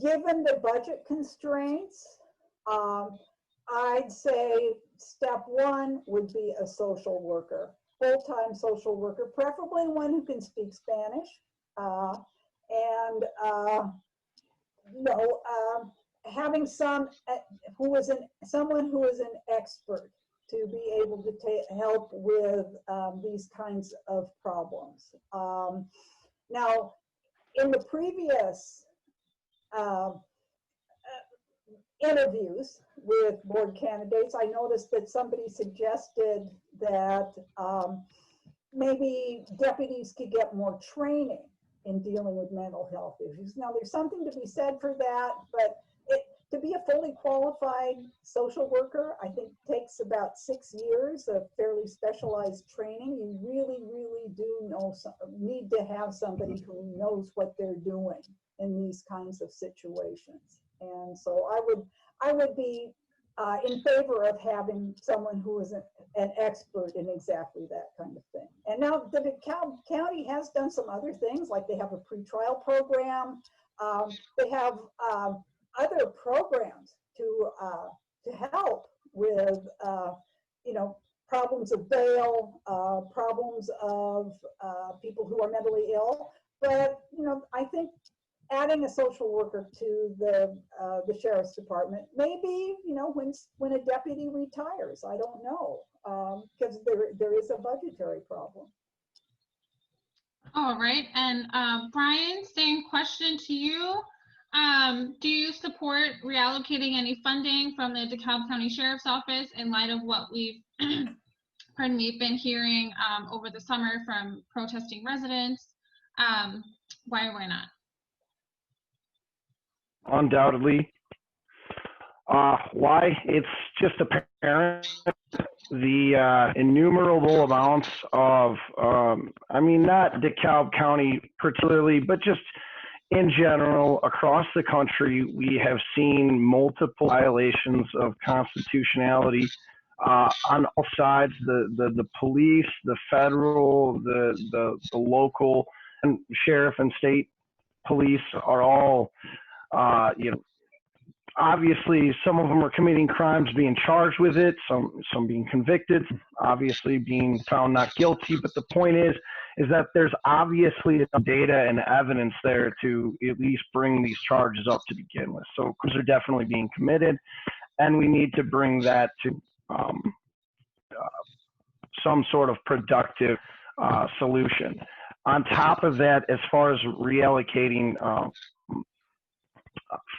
given the budget constraints, I'd say step one would be a social worker, full-time social worker, preferably one who can speak Spanish, and having someone who is an expert to be able to help with these kinds of problems. Now, in the previous interviews with board candidates, I noticed that somebody suggested that maybe deputies could get more training in dealing with mental health issues. Now, there's something to be said for that, but to be a fully qualified social worker, I think takes about 6 years of fairly specialized training. You really, really do need to have somebody who knows what they're doing in these kinds of situations. And so I would be in favor of having someone who is an expert in exactly that kind of thing. And now the DeKalb County has done some other things, like they have a pretrial program. They have other programs to help with problems of bail, problems of people who are mentally ill. But I think adding a social worker to the Sheriff's Department, maybe when a deputy retires, I don't know, because there is a budgetary problem. All right, and Brian, same question to you. Do you support reallocating any funding from the DeKalb County Sheriff's Office in light of what we've been hearing over the summer from protesting residents? Why or why not? Undoubtedly. Why? It's just apparent the innumerable amounts of, not DeKalb County particularly, but just in general, across the country, we have seen multiple violations of constitutionality on all sides. The police, the federal, the local, and sheriff and state police are all, obviously some of them are committing crimes, being charged with it, some being convicted, obviously being found not guilty. But the point is that there's obviously data and evidence there to at least bring these charges up to begin with. So crimes are definitely being committed, and we need to bring that to some sort of productive solution. On top of that, as far as reallocating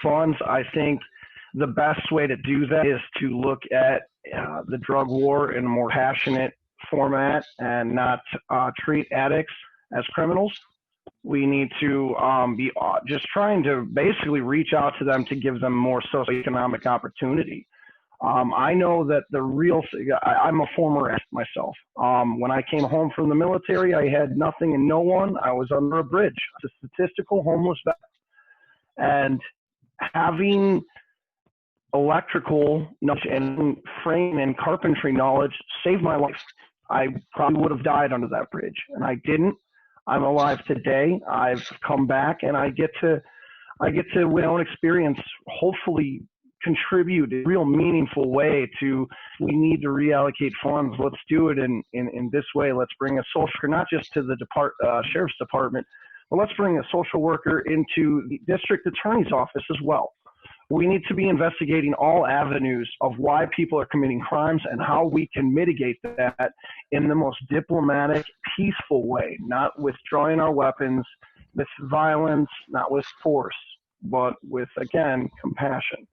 funds, I think the best way to do that is to look at the drug war in a more passionate format and not treat addicts as criminals. We need to be just trying to basically reach out to them to give them more socioeconomic opportunity. I know that I'm a former addict myself. When I came home from the military, I had nothing and no one. I was under a bridge, a statistical homeless vet. And having electrical knowledge and frame and carpentry knowledge saved my life. I probably would have died under that bridge, and I didn't. I'm alive today. I've come back, and I get to with my own experience, hopefully contribute in a real meaningful way to, we need to reallocate funds. Let's do it in this way. Let's bring a social worker, not just to the sheriff's department, but let's bring a social worker into the district attorney's office as well. We need to be investigating all avenues of why people are committing crimes and how we can mitigate that in the most diplomatic, peaceful way, not withdrawing our weapons, with violence, not with force, but with, again, compassion.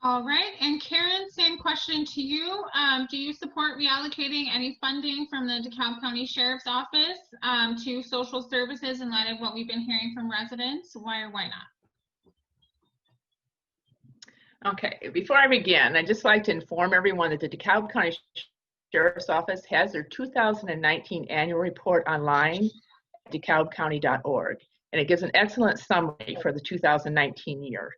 All right, and Karen, same question to you. Do you support reallocating any funding from the DeKalb County Sheriff's Office to social services in light of what we've been hearing from residents? Why or why not? Okay, before I begin, I'd just like to inform everyone that the DeKalb County Sheriff's Office has their 2019 annual report online at dekalbcounty.org, and it gives an excellent summary for the 2019 year.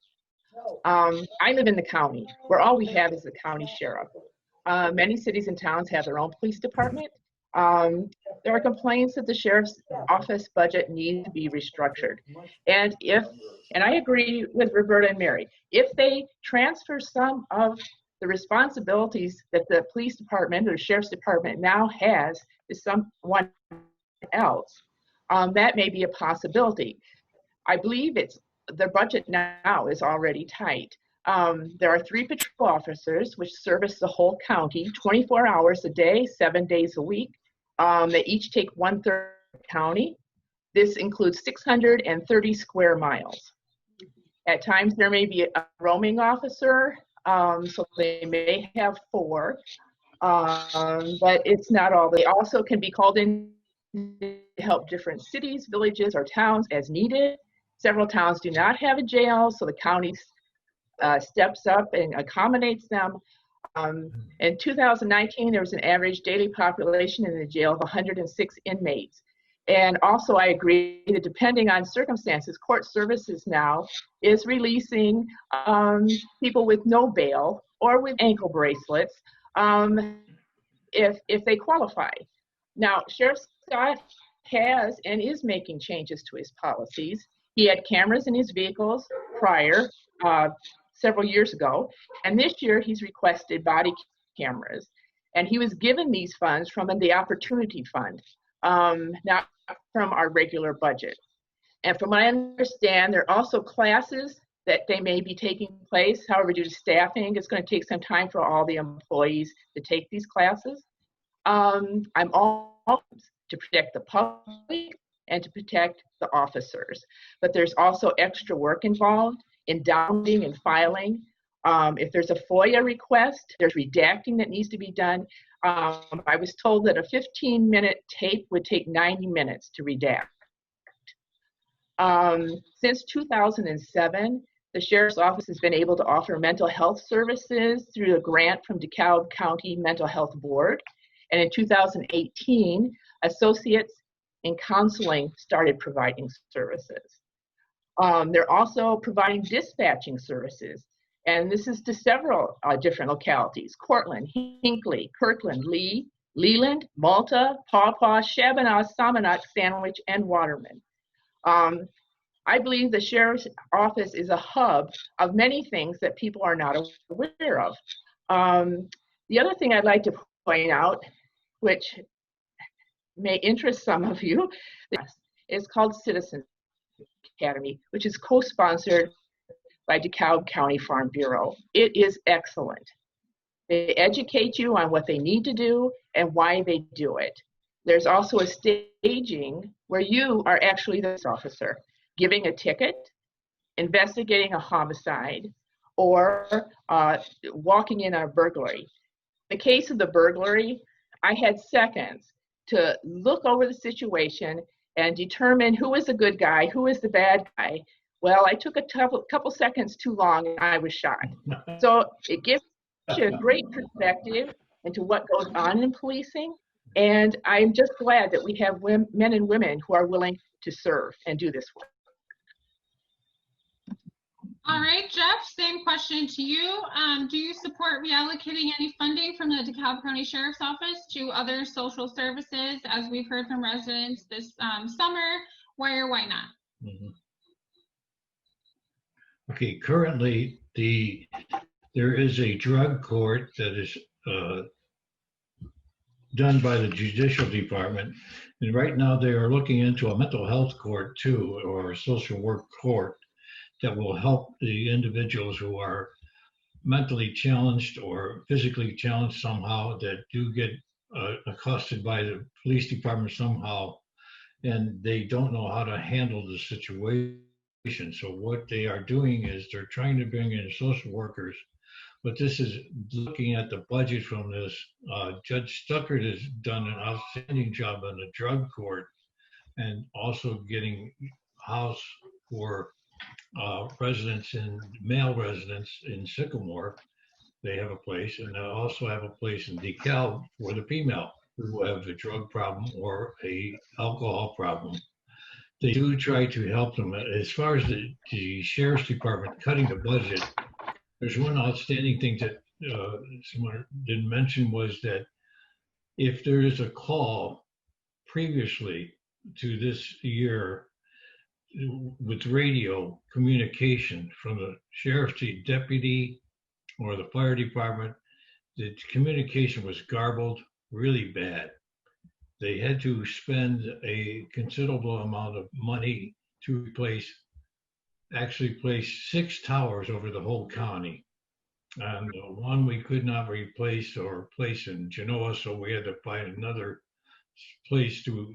I live in the county where all we have is the county sheriff. Many cities and towns have their own police department. There are complaints that the sheriff's office budget needs to be restructured. And I agree with Roberta and Mary, if they transfer some of the responsibilities that the police department or sheriff's department now has to someone else, that may be a possibility. I believe their budget now is already tight. There are 3 patrol officers which service the whole county 24 hours a day, 7 days a week. They each take 1/3 of the county. This includes 630 square miles. At times there may be a roaming officer, so they may have 4, but it's not all. They also can be called in to help different cities, villages, or towns as needed. Several towns do not have a jail, so the county steps up and accommodates them. In 2019, there was an average daily population in the jail of 106 inmates. And also, I agree that depending on circumstances, court services now is releasing people with no bail or with ankle bracelets if they qualify. Now, Sheriff Scott has and is making changes to his policies. He had cameras in his vehicles prior, several years ago, and this year he's requested body cameras. And he was given these funds from the Opportunity Fund, not from our regular budget. And from what I understand, there are also classes that they may be taking place. However, due to staffing, it's going to take some time for all the employees to take these classes. I'm all to protect the public and to protect the officers. But there's also extra work involved in downloading and filing. If there's a FOIA request, there's redacting that needs to be done. I was told that a 15-minute tape would take 90 minutes to redact. Since 2007, the Sheriff's Office has been able to offer mental health services through a grant from DeKalb County Mental Health Board. And in 2018, associates in counseling started providing services. They're also providing dispatching services. And this is to several different localities: Cortland, Hinckley, Kirkland, Lee, Leland, Malta, Paw Paw, Shabana, Samanok, Sandwich, and Waterman. I believe the Sheriff's Office is a hub of many things that people are not aware of. The other thing I'd like to point out, which may interest some of you, is called Citizens Academy, which is co-sponsored by DeKalb County Farm Bureau. It is excellent. They educate you on what they need to do and why they do it. There's also a staging where you are actually the officer, giving a ticket, investigating a homicide, or walking in a burglary. In the case of the burglary, I had seconds to look over the situation and determine who was the good guy, who was the bad guy. Well, I took a couple seconds too long and I was shot. So it gives you a great perspective into what goes on in policing. And I'm just glad that we have men and women who are willing to serve and do this work. All right, Jeff, same question to you. Do you support reallocating any funding from the DeKalb County Sheriff's Office to other social services, as we've heard from residents this summer? Why or why not? Okay, currently there is a drug court that is done by the Judicial Department, and right now they are looking into a mental health court too, or a social work court that will help the individuals who are mentally challenged or physically challenged somehow, that do get accosted by the police department somehow, and they don't know how to handle the situation. So what they are doing is they're trying to bring in social workers, but this is looking at the budget from this. Judge Stuckert has done an outstanding job on the drug court, and also getting house for residents and male residents in Sycamore. They have a place, and they also have a place in DeKalb for the female who have a drug problem or a alcohol problem. They do try to help them. As far as the Sheriff's Department cutting the budget, there's one outstanding thing that someone didn't mention, was that if there is a call previously to this year with radio communication from the sheriff's deputy or the fire department, the communication was garbled really bad. They had to spend a considerable amount of money to actually place 6 towers over the whole county. And one we could not replace or place in Genoa, so we had to find another place to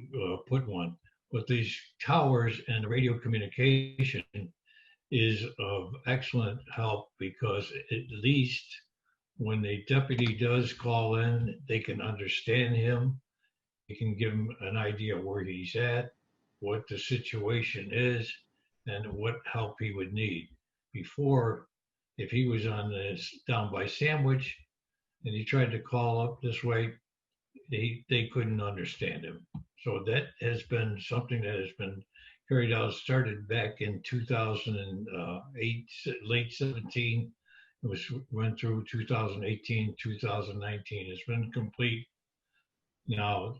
put one. But these towers and the radio communication is of excellent help, because at least when the deputy does call in, they can understand him. They can give him an idea where he's at, what the situation is, and what help he would need. Before, if he was on this down by Sandwich and he tried to call up this way, they couldn't understand him. So that has been something that has been carried out, started back in 2008, late 17. It went through 2018, 2019. It's been complete. Now,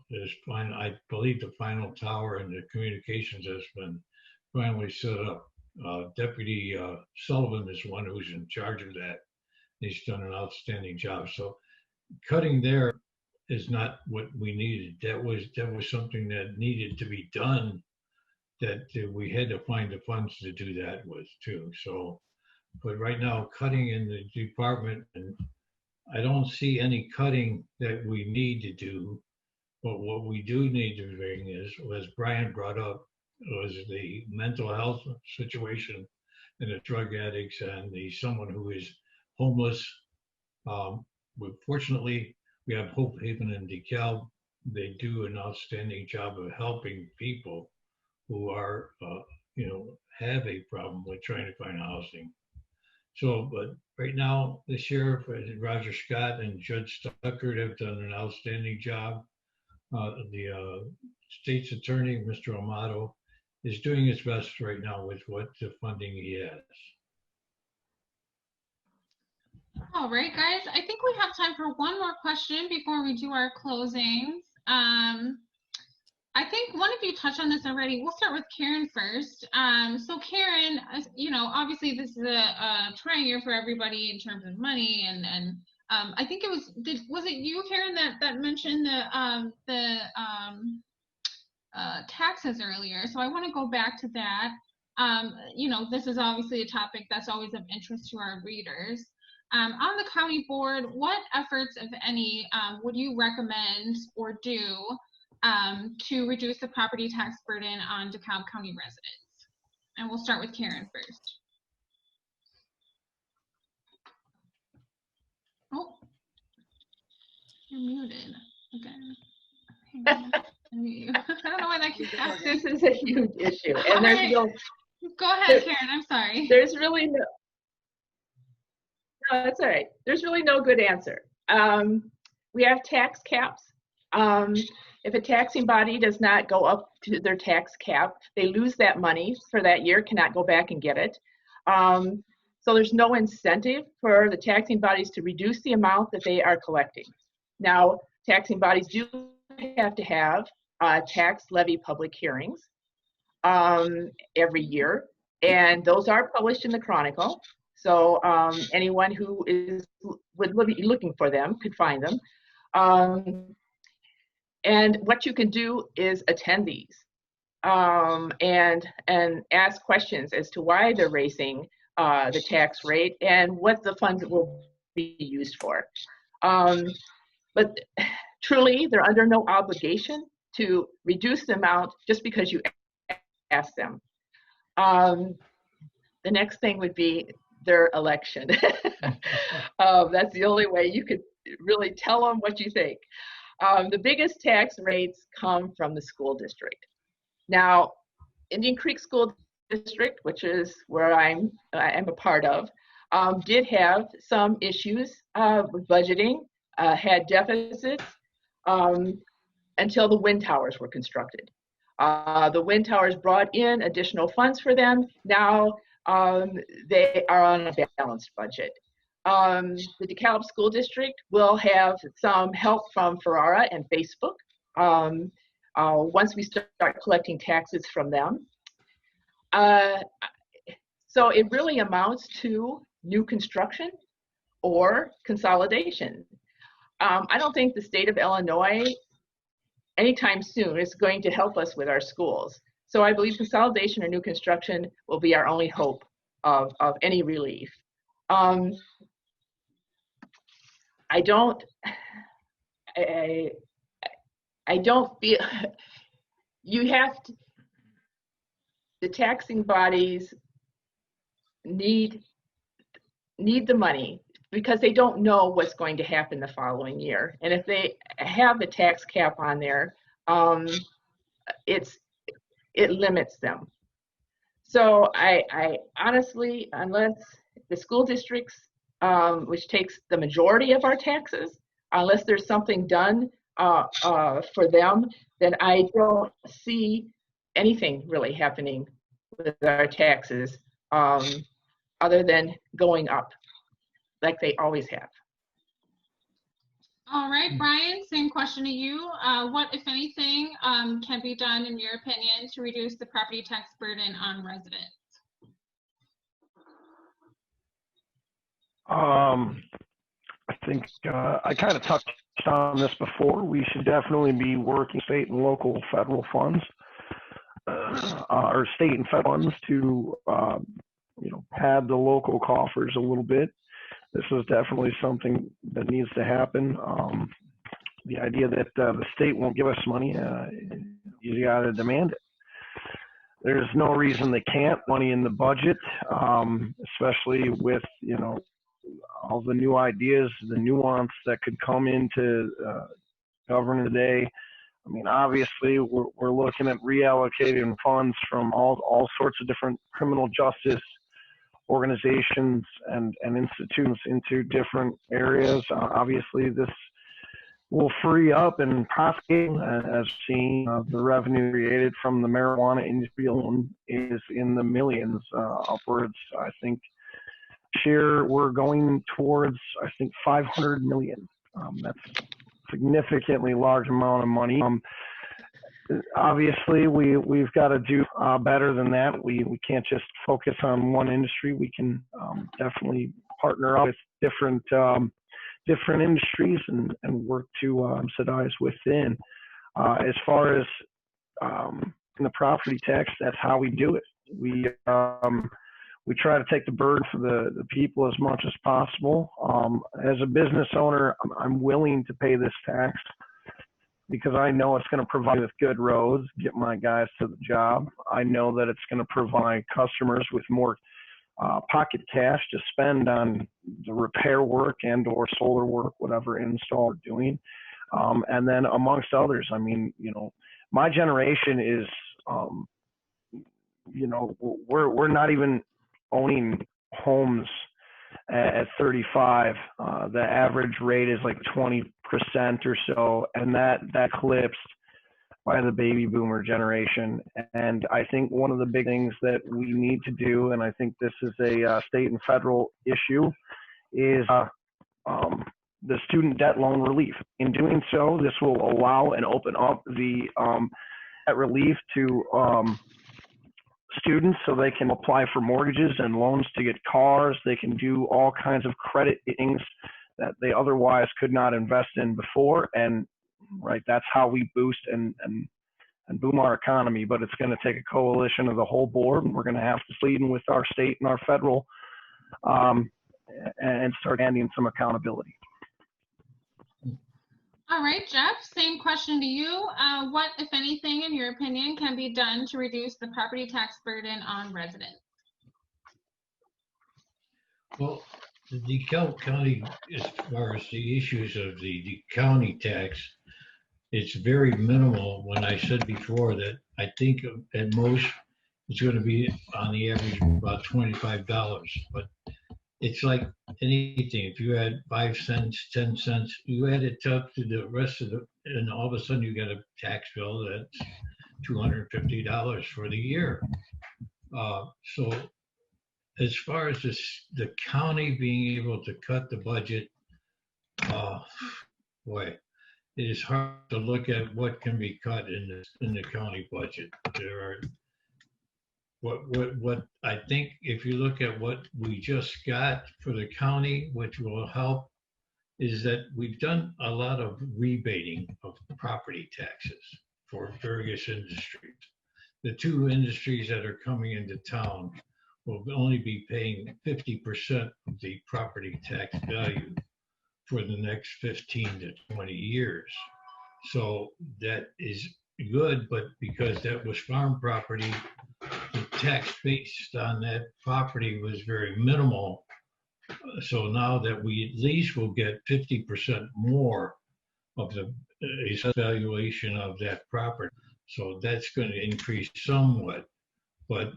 I believe the final tower and the communications has been finally set up. Deputy Sullivan is one who's in charge of that. He's done an outstanding job. So cutting there is not what we needed. That was something that needed to be done, that we had to find the funds to do that with too. So, but right now, cutting in the department, and I don't see any cutting that we need to do. But what we do need to bring is, as Brian brought up, was the mental health situation and the drug addicts and someone who is homeless. Fortunately, we have Hope Haven and DeKalb. They do an outstanding job of helping people who are, have a problem with trying to find housing. So, but right now, the sheriff, Roger Scott, and Judge Stuckert have done an outstanding job. The state's attorney, Mr. Amato, is doing his best right now with what the funding he has. All right, guys, I think we have time for one more question before we do our closings. I think one of you touched on this already. We'll start with Karen first. So Karen, obviously this is a trying year for everybody in terms of money, and I think it was it you, Karen, that mentioned the taxes earlier? So I want to go back to that. This is obviously a topic that's always of interest to our readers. On the county board, what efforts, if any, would you recommend or do to reduce the property tax burden on DeKalb County residents? And we'll start with Karen first. Oh, you're muted. Okay. I don't know why that keeps happening. This is a huge issue, and there's Alright. no, Go ahead, Karen. I'm sorry. there's really no, no, that's all right. There's really no good answer. We have tax caps. If a taxing body does not go up to their tax cap, they lose that money for that year, cannot go back and get it. So there's no incentive for the taxing bodies to reduce the amount that they are collecting. Now, taxing bodies do have to have tax levy public hearings every year, and those are published in the Chronicle. So anyone who would be looking for them could find them. And what you can do is attend these and ask questions as to why they're raising the tax rate and what the funds will be used for. But truly, they're under no obligation to reduce the amount just because you ask them. The next thing would be their election. That's the only way you could really tell them what you think. The biggest tax rates come from the school district. Now, Indian Creek School District, which is where I'm a part of, did have some issues with budgeting, had deficits until the wind towers were constructed. The wind towers brought in additional funds for them. Now they are on a balanced budget. The DeKalb School District will have some help from Ferrara and Facebook once we start collecting taxes from them. So it really amounts to new construction or consolidation. I don't think the state of Illinois anytime soon is going to help us with our schools. So I believe consolidation or new construction will be our only hope of any relief. I don't feel, you have to, the taxing bodies need the money because they don't know what's going to happen the following year. And if they have the tax cap on there, it limits them. So I honestly, unless the school districts, which takes the majority of our taxes, unless there's something done for them, then I don't see anything really happening with our taxes other than going up like they always have. All right, Brian, same question to you. What, if anything, can be done, in your opinion, to reduce the property tax burden on residents? I think I kind of touched on this before. We should definitely be working state and local federal funds, or state and federal funds to, pad the local coffers a little bit. This is definitely something that needs to happen. The idea that the state won't give us money, you got to demand it. There's no reason they can't. Money in the budget, especially with, all the new ideas, the nuance that could come into government today. I mean, obviously, we're looking at reallocating funds from all sorts of different criminal justice organizations and institutions into different areas. Obviously, this will free up and prosecute, as seen, the revenue created from the marijuana industry alone is in the millions, upwards. I think here we're going towards, 500 million. That's a significantly large amount of money. Obviously, we've got to do better than that. We can't just focus on one industry. We can definitely partner up with different industries and work to subsidize within. As far as in the property tax, that's how we do it. We try to take the burden for the people as much as possible. As a business owner, I'm willing to pay this tax because I know it's going to provide with good roads, get my guys to the job. I know that it's going to provide customers with more pocket cash to spend on the repair work and or solar work, whatever install we're doing. and then amongst others. I mean, my generation is, we're not even owning homes at 35. The average rate is like 20% or so, and that eclipsed by the baby boomer generation. And I think one of the big things that we need to do, and I think this is a state and federal issue, is the student debt loan relief. In doing so, this will allow and open up the debt relief to students so they can apply for mortgages and loans to get cars. They can do all kinds of credit things that they otherwise could not invest in before. And right, that's how we boost and boom our economy. But it's going to take a coalition of the whole board, and we're going to have to lead with our state and our federal and start handing some accountability. All right, Jeff, same question to you. What, if anything, in your opinion, can be done to reduce the property tax burden on residents? Well, the DeKalb County, as far as the issues of the county tax, it's very minimal. When I said before that I think at most it's going to be on the average about $25, but it's like anything. If you add 5 cents, 10 cents, you add it up to the rest of and all of a sudden you get a tax bill that's $250 for the year. So as far as the county being able to cut the budget, boy, it is hard to look at what can be cut in the county budget. There are what I think, if you look at what we just got for the county, which will help, is that we've done a lot of rebating of property taxes for various industries. The 2 industries that are coming into town will only be paying 50% of the property tax value for the next 15 to 20 years. So that is good, but because that was farm property, the tax based on that property was very minimal. So now that we at least will get 50% more of the valuation of that property. So that's going to increase somewhat. But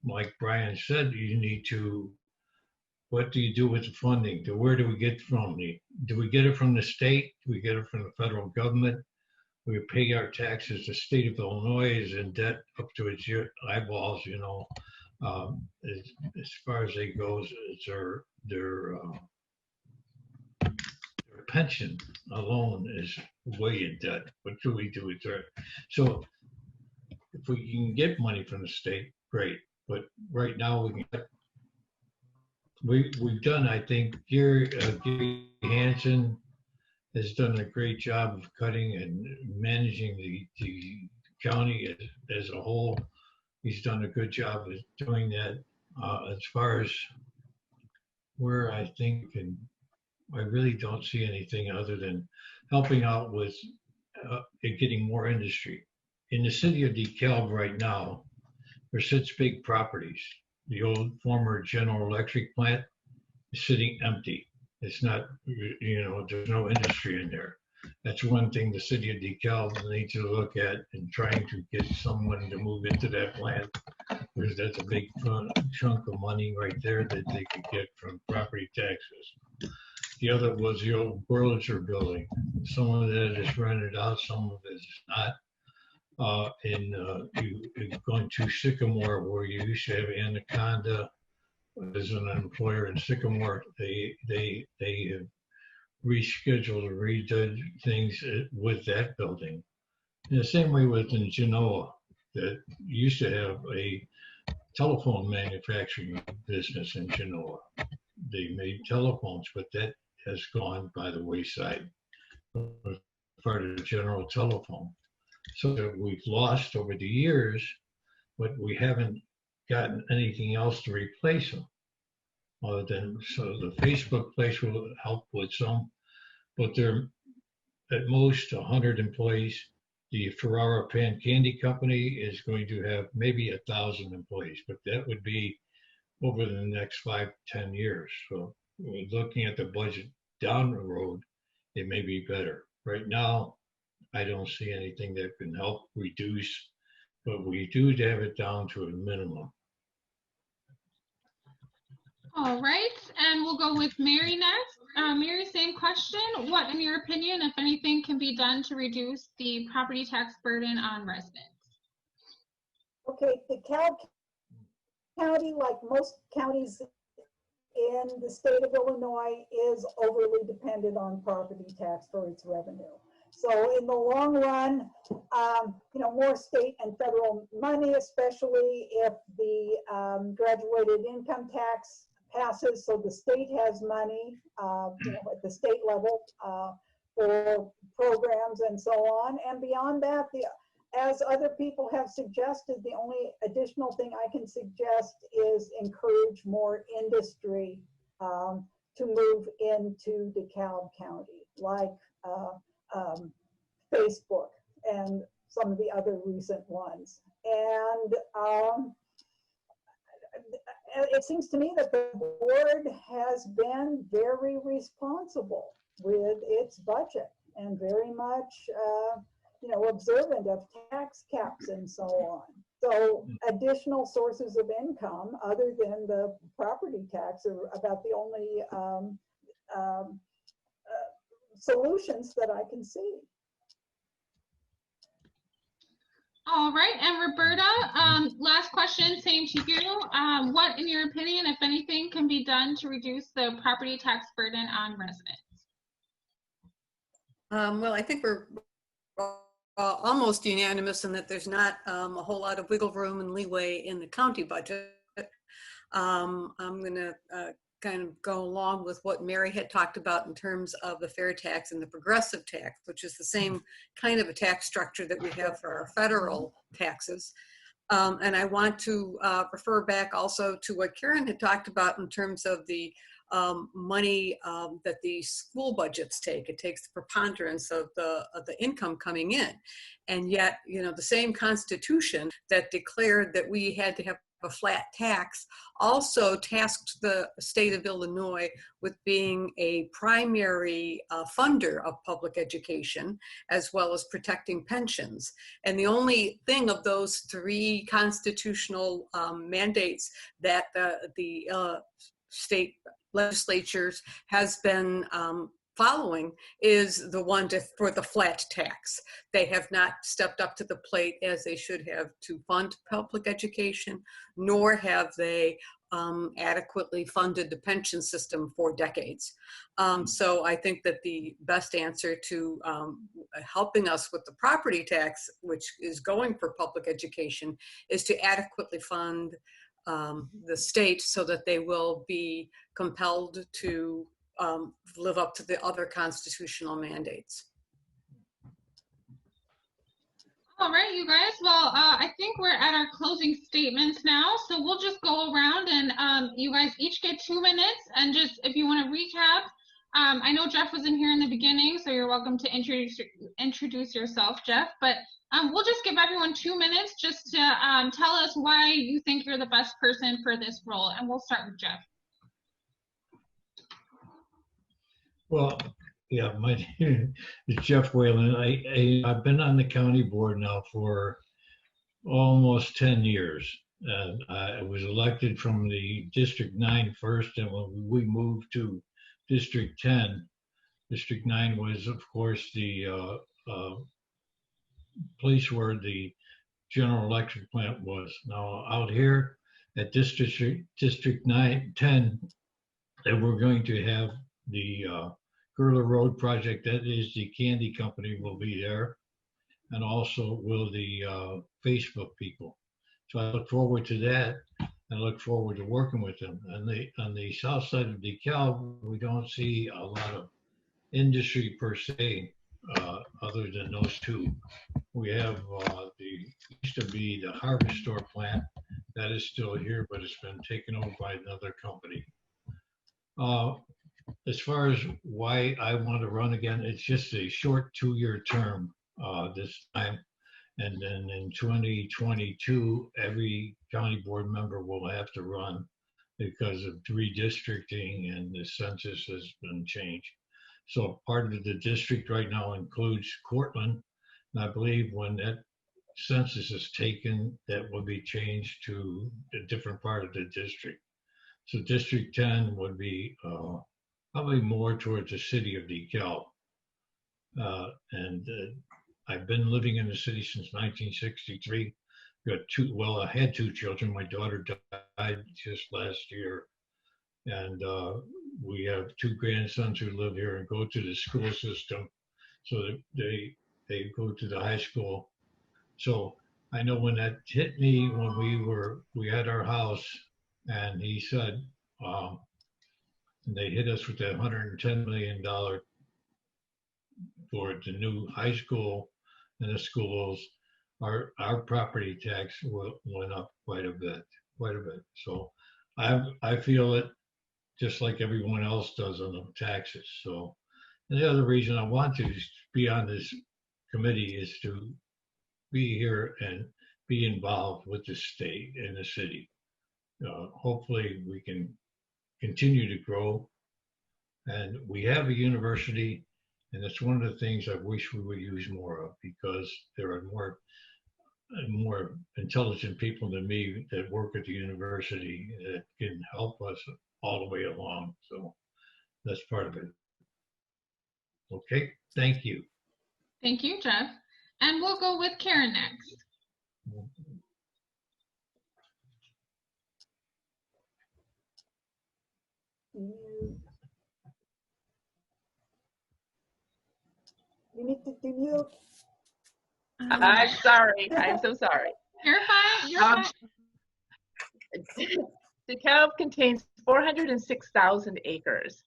like Brian said, you need to, what do you do with the funding? Where do we get from? Do we get it from the state? Do we get it from the federal government? We pay our taxes. The state of Illinois is in debt up to its eyeballs, as far as it goes, it's their pension alone is way in debt. What do we do with that? So if we can get money from the state, great. But right now we've done, I think, Gary Hansen has done a great job of cutting and managing the county as a whole. He's done a good job of doing that. As far as where I think, and I really don't see anything other than helping out with getting more industry. In the city of DeKalb right now, there sits big properties. The old former General Electric plant is sitting empty. It's not, there's no industry in there. That's one thing the city of DeKalb needs to look at in trying to get someone to move into that plant, because that's a big chunk of money right there that they could get from property taxes. The other was the old Wurlitzer building. Some of that is rented out, some of it is not. Going to Sycamore, where you used to have Anaconda as an employer in Sycamore, they have rescheduled or redid things with that building. In the same way with in Genoa, that used to have a telephone manufacturing business in Genoa. They made telephones, but that has gone by the wayside, part of the General Telephone. So we've lost over the years, but we haven't gotten anything else to replace them. Other than, so the Facebook place will help with some, but they're at most 100 employees. The Ferrara Pan Candy Company is going to have maybe 1,000 employees, but that would be over the next 5 to 10 years. So we're looking at the budget down the road, it may be better. right now, I don't see anything that can help reduce, but we do have it down to a minimum. All right, and we'll go with Mary next. Mary, same question. What, in your opinion, if anything, can be done to reduce the property tax burden on residents? Okay, DeKalb County, like most counties in the state of Illinois, is overly dependent on property tax for its revenue. So in the long run, more state and federal money, especially if the graduated income tax passes, so the state has money, at the state level for programs and so on. And beyond that, as other people have suggested, the only additional thing I can suggest is encourage more industry to move into DeKalb County, like Facebook and some of the other recent ones. And it seems to me that the board has been very responsible with its budget and very much observant of tax caps and so on. So additional sources of income other than the property tax are about the only solutions that I can see. All right, and Roberta, last question, same to you. What, in your opinion, if anything, can be done to reduce the property tax burden on residents? Well, I think we're almost unanimous in that there's not a whole lot of wiggle room and leeway in the county budget. I'm going to kind of go along with what Mary had talked about in terms of the fair tax and the progressive tax, which is the same kind of a tax structure that we have for our federal taxes. And I want to refer back also to what Karen had talked about in terms of the money that the school budgets take. It takes the preponderance of the income coming in. And yet, the same Constitution that declared that we had to have a flat tax also tasked the state of Illinois with being a primary funder of public education, as well as protecting pensions. And the only thing of those three constitutional mandates that the state legislatures has been following is the one for the flat tax. They have not stepped up to the plate as they should have to fund public education, nor have they adequately funded the pension system for decades. So I think that the best answer to helping us with the property tax, which is going for public education, is to adequately fund the state so that they will be compelled to live up to the other constitutional mandates. All right, you guys. Well, I think we're at our closing statements now. So we'll just go around and you guys each get 2 minutes. And just if you want to recap, I know Jeff was in here in the beginning, so you're welcome to introduce yourself, Jeff. But we'll just give everyone 2 minutes just to tell us why you think you're the best person for this role. And we'll start with Jeff. Well, yeah, my name is Jeff Whalen. I've been on the county board now for almost 10 years. And I was elected from the District 9 first, and when we moved to District 10, District 9 was, of course, the place where the General Electric plant was. Now, out here at District 10, and we're going to have the Gerler Road project, that is the candy company, will be there, and also will the Facebook people. So I look forward to that. I look forward to working with them. And on the south side of DeKalb, we don't see a lot of industry per se, other than those two. We have used to be the Harvest Store plant. That is still here, but it's been taken over by another company. As far as why I want to run again, it's just a short 2-year term this time. And then in 2022, every county board member will have to run because of redistricting and the census has been changed. So part of the district right now includes Cortland. And I believe when that census is taken, that will be changed to a different part of the district. So District 10 would be probably more towards the city of DeKalb. I've been living in the city since 1963. I had two children. My daughter died just last year. And we have two grandsons who live here and go to the school system. So that they go to the high school. So I know when that hit me, when we had our house, and he said, and they hit us with that $110 million for the new high school and the schools, our property tax went up quite a bit. So I feel it just like everyone else does on the taxes. So and the other reason I want to be on this committee is to be here and be involved with the state and the city. Hopefully we can continue to grow. And we have a university, and it's one of the things I wish we would use more of, because there are more intelligent people than me that work at the university that can help us all the way along. So that's part of it. Okay, thank you. Thank you, Jeff. And we'll go with Karen next. You need to mute. I'm sorry. I'm so sorry. You're fine. You're fine. DeKalb contains 406,000 acres.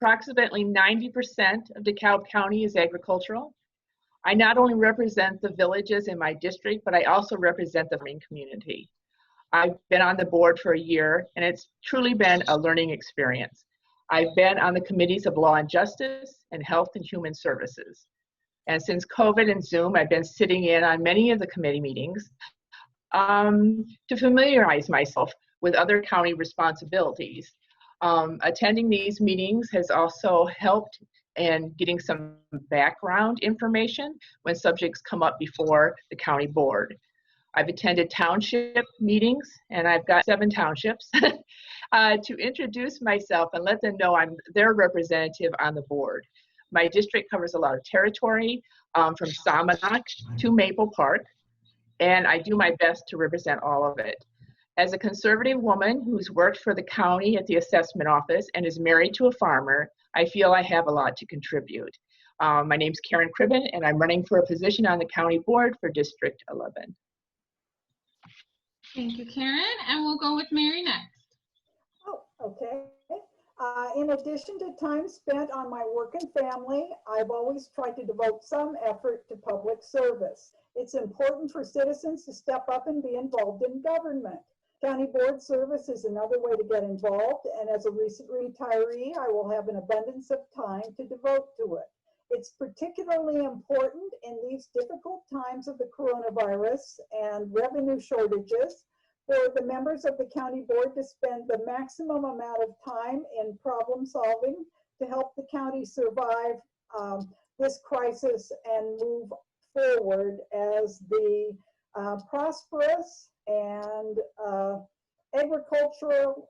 Approximately 90% of DeKalb County is agricultural. I not only represent the villages in my district, but I also represent the farming community. I've been on the board for a year, and it's truly been a learning experience. I've been on the committees of Law and Justice and Health and Human Services. And since COVID and Zoom, I've been sitting in on many of the committee meetings to familiarize myself with other county responsibilities. Attending these meetings has also helped in getting some background information when subjects come up before the county board. I've attended township meetings, and I've got 7 townships, to introduce myself and let them know I'm their representative on the board. My district covers a lot of territory, from Somonauk to Maple Park, and I do my best to represent all of it. As a conservative woman who's worked for the county at the assessment office and is married to a farmer, I feel I have a lot to contribute. My name's Karen Cribben, and I'm running for a position on the county board for District 11. Thank you, Karen. And we'll go with Mary next. Oh, okay. In addition to time spent on my work and family, I've always tried to devote some effort to public service. It's important for citizens to step up and be involved in government. County board service is another way to get involved, and as a recent retiree, I will have an abundance of time to devote to it. It's particularly important in these difficult times of the coronavirus and revenue shortages for the members of the county board to spend the maximum amount of time in problem solving to help the county survive this crisis and move forward as the prosperous and agricultural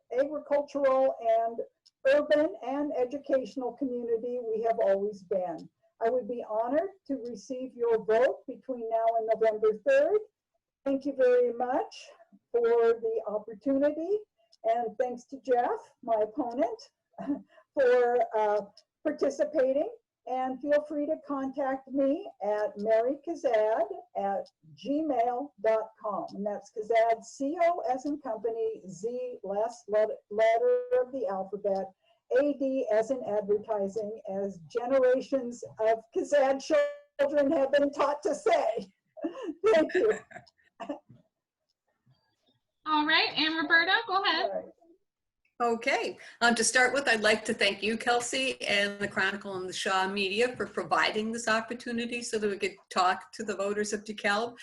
and urban and educational community we have always been. I would be honored to receive your vote between now and November 3rd. Thank you very much for the opportunity, and thanks to Jeff, my opponent, for participating. And feel free to contact me at marykazad@gmail.com. And that's Kazad, C-O as in company, Z, last letter of the alphabet, AD as in advertising, as generations of Kazad children have been taught to say. Thank you. All right, and Roberta, go ahead. All right. Okay, to start with, I'd like to thank you, Kelsey, and the Chronicle and the Shaw Media for providing this opportunity so that we could talk to the voters of DeKalb.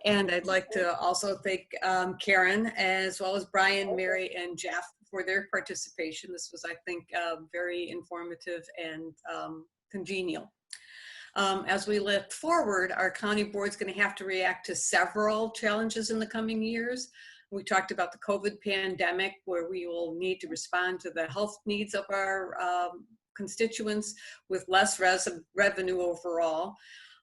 And I'd like to also thank Karen, as well as Brian, Mary, and Jeff for their participation. This was, I think, very informative and congenial. As we look forward, our county board is going to have to react to several challenges in the coming years. We talked about the COVID pandemic, where we will need to respond to the health needs of our constituents with less revenue overall.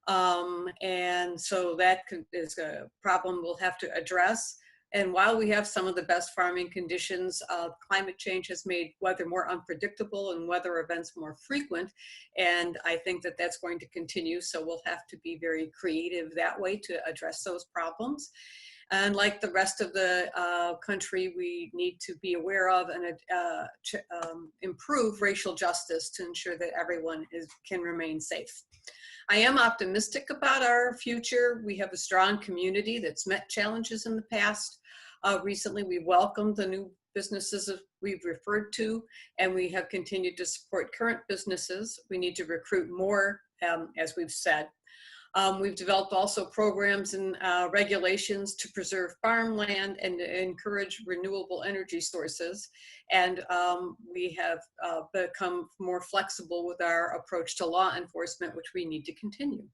And so that is a problem we'll have to address. And while we have some of the best farming conditions, climate change has made weather more unpredictable and weather events more frequent. And I think that that's going to continue. So we'll have to be very creative that way to address those problems. And like the rest of the country, we need to be aware of and improve racial justice to ensure that everyone can remain safe. I am optimistic about our future. We have a strong community that's met challenges in the past. Recently, we welcomed the new businesses we've referred to, and we have continued to support current businesses. We need to recruit more, as we've said. We've developed also programs and regulations to preserve farmland and to encourage renewable energy sources. And we have become more flexible with our approach to law enforcement, which we need to continue.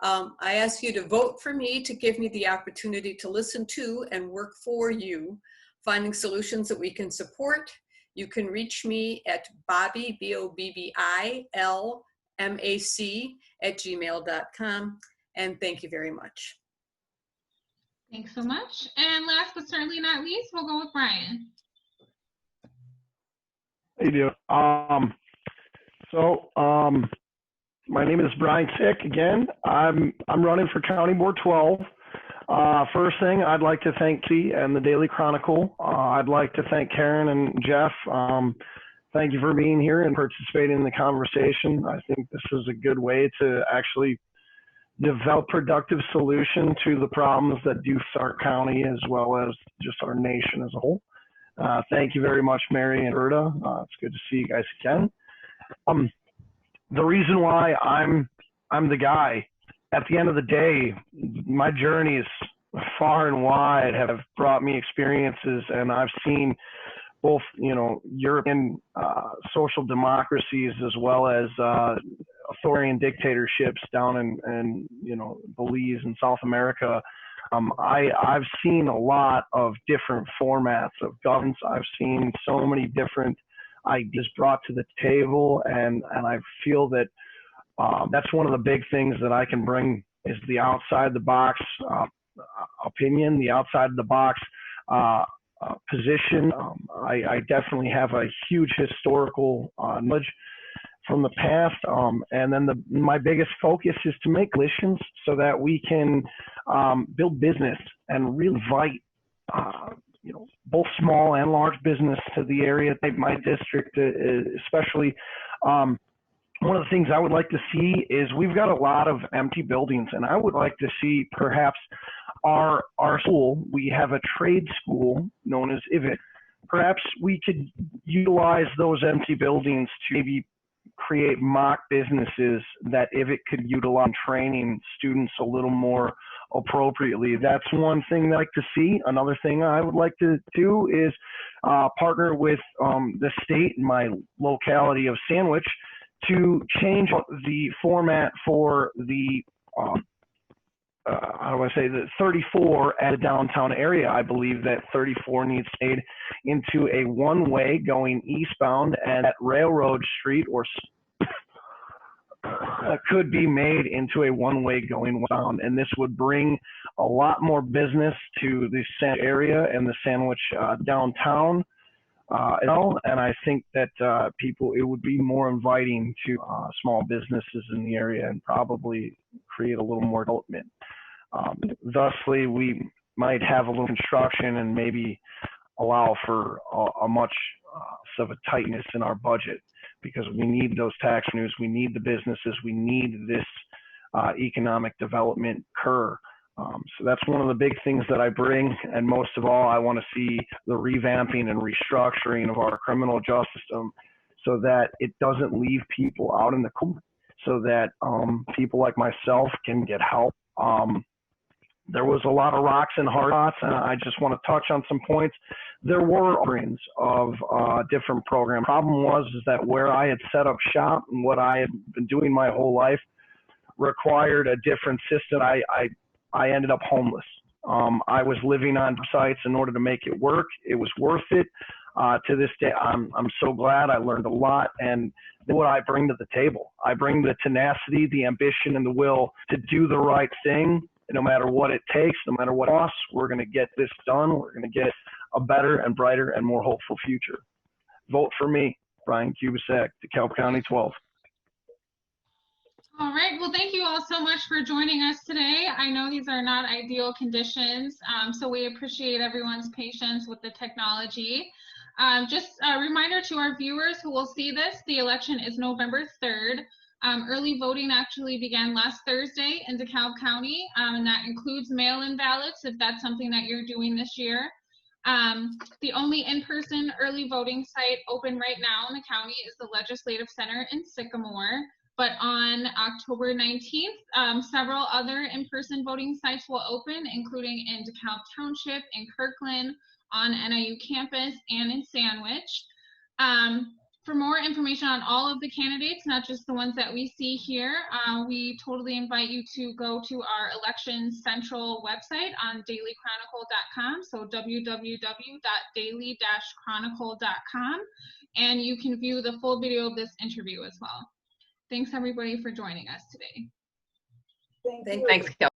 I ask you to vote for me to give me the opportunity to listen to and work for you, finding solutions that we can support. You can reach me at Bobby, BOBBILMAC @gmail.com. And thank you very much. Thanks so much. And last but certainly not least, we'll go with Brian. Hey, dude. My name is Brian Tick again. I'm running for County Board 12. First thing, I'd like to thank Kelsey and the Daily Chronicle. I'd like to thank Karen and Jeff. Thank you for being here and participating in the conversation. I think this is a good way to actually develop productive solution to the problems that do our county as well as just our nation as a whole. Thank you very much, Mary and Berta. It's good to see you guys again. The reason why I'm the guy, at the end of the day, my journeys far and wide have brought me experiences, and I've seen both, European social democracies as well as authoritarian dictatorships down in Belize and South America. I've seen a lot of different formats of governance. I've seen so many different ideas brought to the table, and I feel that that's one of the big things that I can bring is the outside the box opinion, the outside the box position. I definitely have a huge historical knowledge from the past, and then my biggest focus is to make coalitions so that we can build business and really invite both small and large business to the area. My district, especially. One of the things I would like to see is we've got a lot of empty buildings, and I would like to see perhaps our school, we have a trade school known as IVIT. Perhaps we could utilize those empty buildings to maybe create mock businesses that IVIT could utilize training students a little more appropriately. That's one thing that I'd like to see. Another thing I would like to do is partner with the state in my locality of Sandwich to change the format for the the 34 at a downtown area. I believe that 34 needs to be made into a one-way going eastbound, and that Railroad Street could be made into a one-way going westbound. And this would bring a lot more business to the Sandwich area and the Sandwich downtown. And I think that it would be more inviting to small businesses in the area and probably create a little more development. Thusly, we might have a little construction and maybe allow for a much of a tightness in our budget, because we need those tax revenues, we need the businesses, we need this economic development occur. So that's one of the big things that I bring, and most of all, I want to see the revamping and restructuring of our criminal justice system so that it doesn't leave people out in the cold, so that people like myself can get help. There was a lot of rocks and hard spots, and I just want to touch on some points. There were offerings of different programs. Problem was is that where I had set up shop and what I had been doing my whole life required a different system. I ended up homeless. I was living on sites in order to make it work. It was worth it. To this day, I'm so glad. I learned a lot, and what I bring to the table. I bring the tenacity, the ambition, and the will to do the right thing, no matter what it takes, no matter what it costs. We're going to get this done. We're going to get a better and brighter and more hopeful future. Vote for me, Brian Kubisak, DeKalb County 12. All right, well, thank you all so much for joining us today. I know these are not ideal conditions, so we appreciate everyone's patience with the technology. Just a reminder to our viewers who will see this, the election is November 3rd. Early voting actually began last Thursday in DeKalb County, and that includes mail-in ballots if that's something that you're doing this year. The only in-person early voting site open right now in the county is the Legislative Center in Sycamore. But on October 19th, several other in-person voting sites will open, including in DeKalb Township, in Kirkland, on NIU campus, and in Sandwich. For more information on all of the candidates, not just the ones that we see here, we totally invite you to go to our Election Central website on dailychronicle.com, so www.daily-chronicle.com, and you can view the full video of this interview as well. Thanks everybody for joining us today. Thank you. Thanks, Kelsey.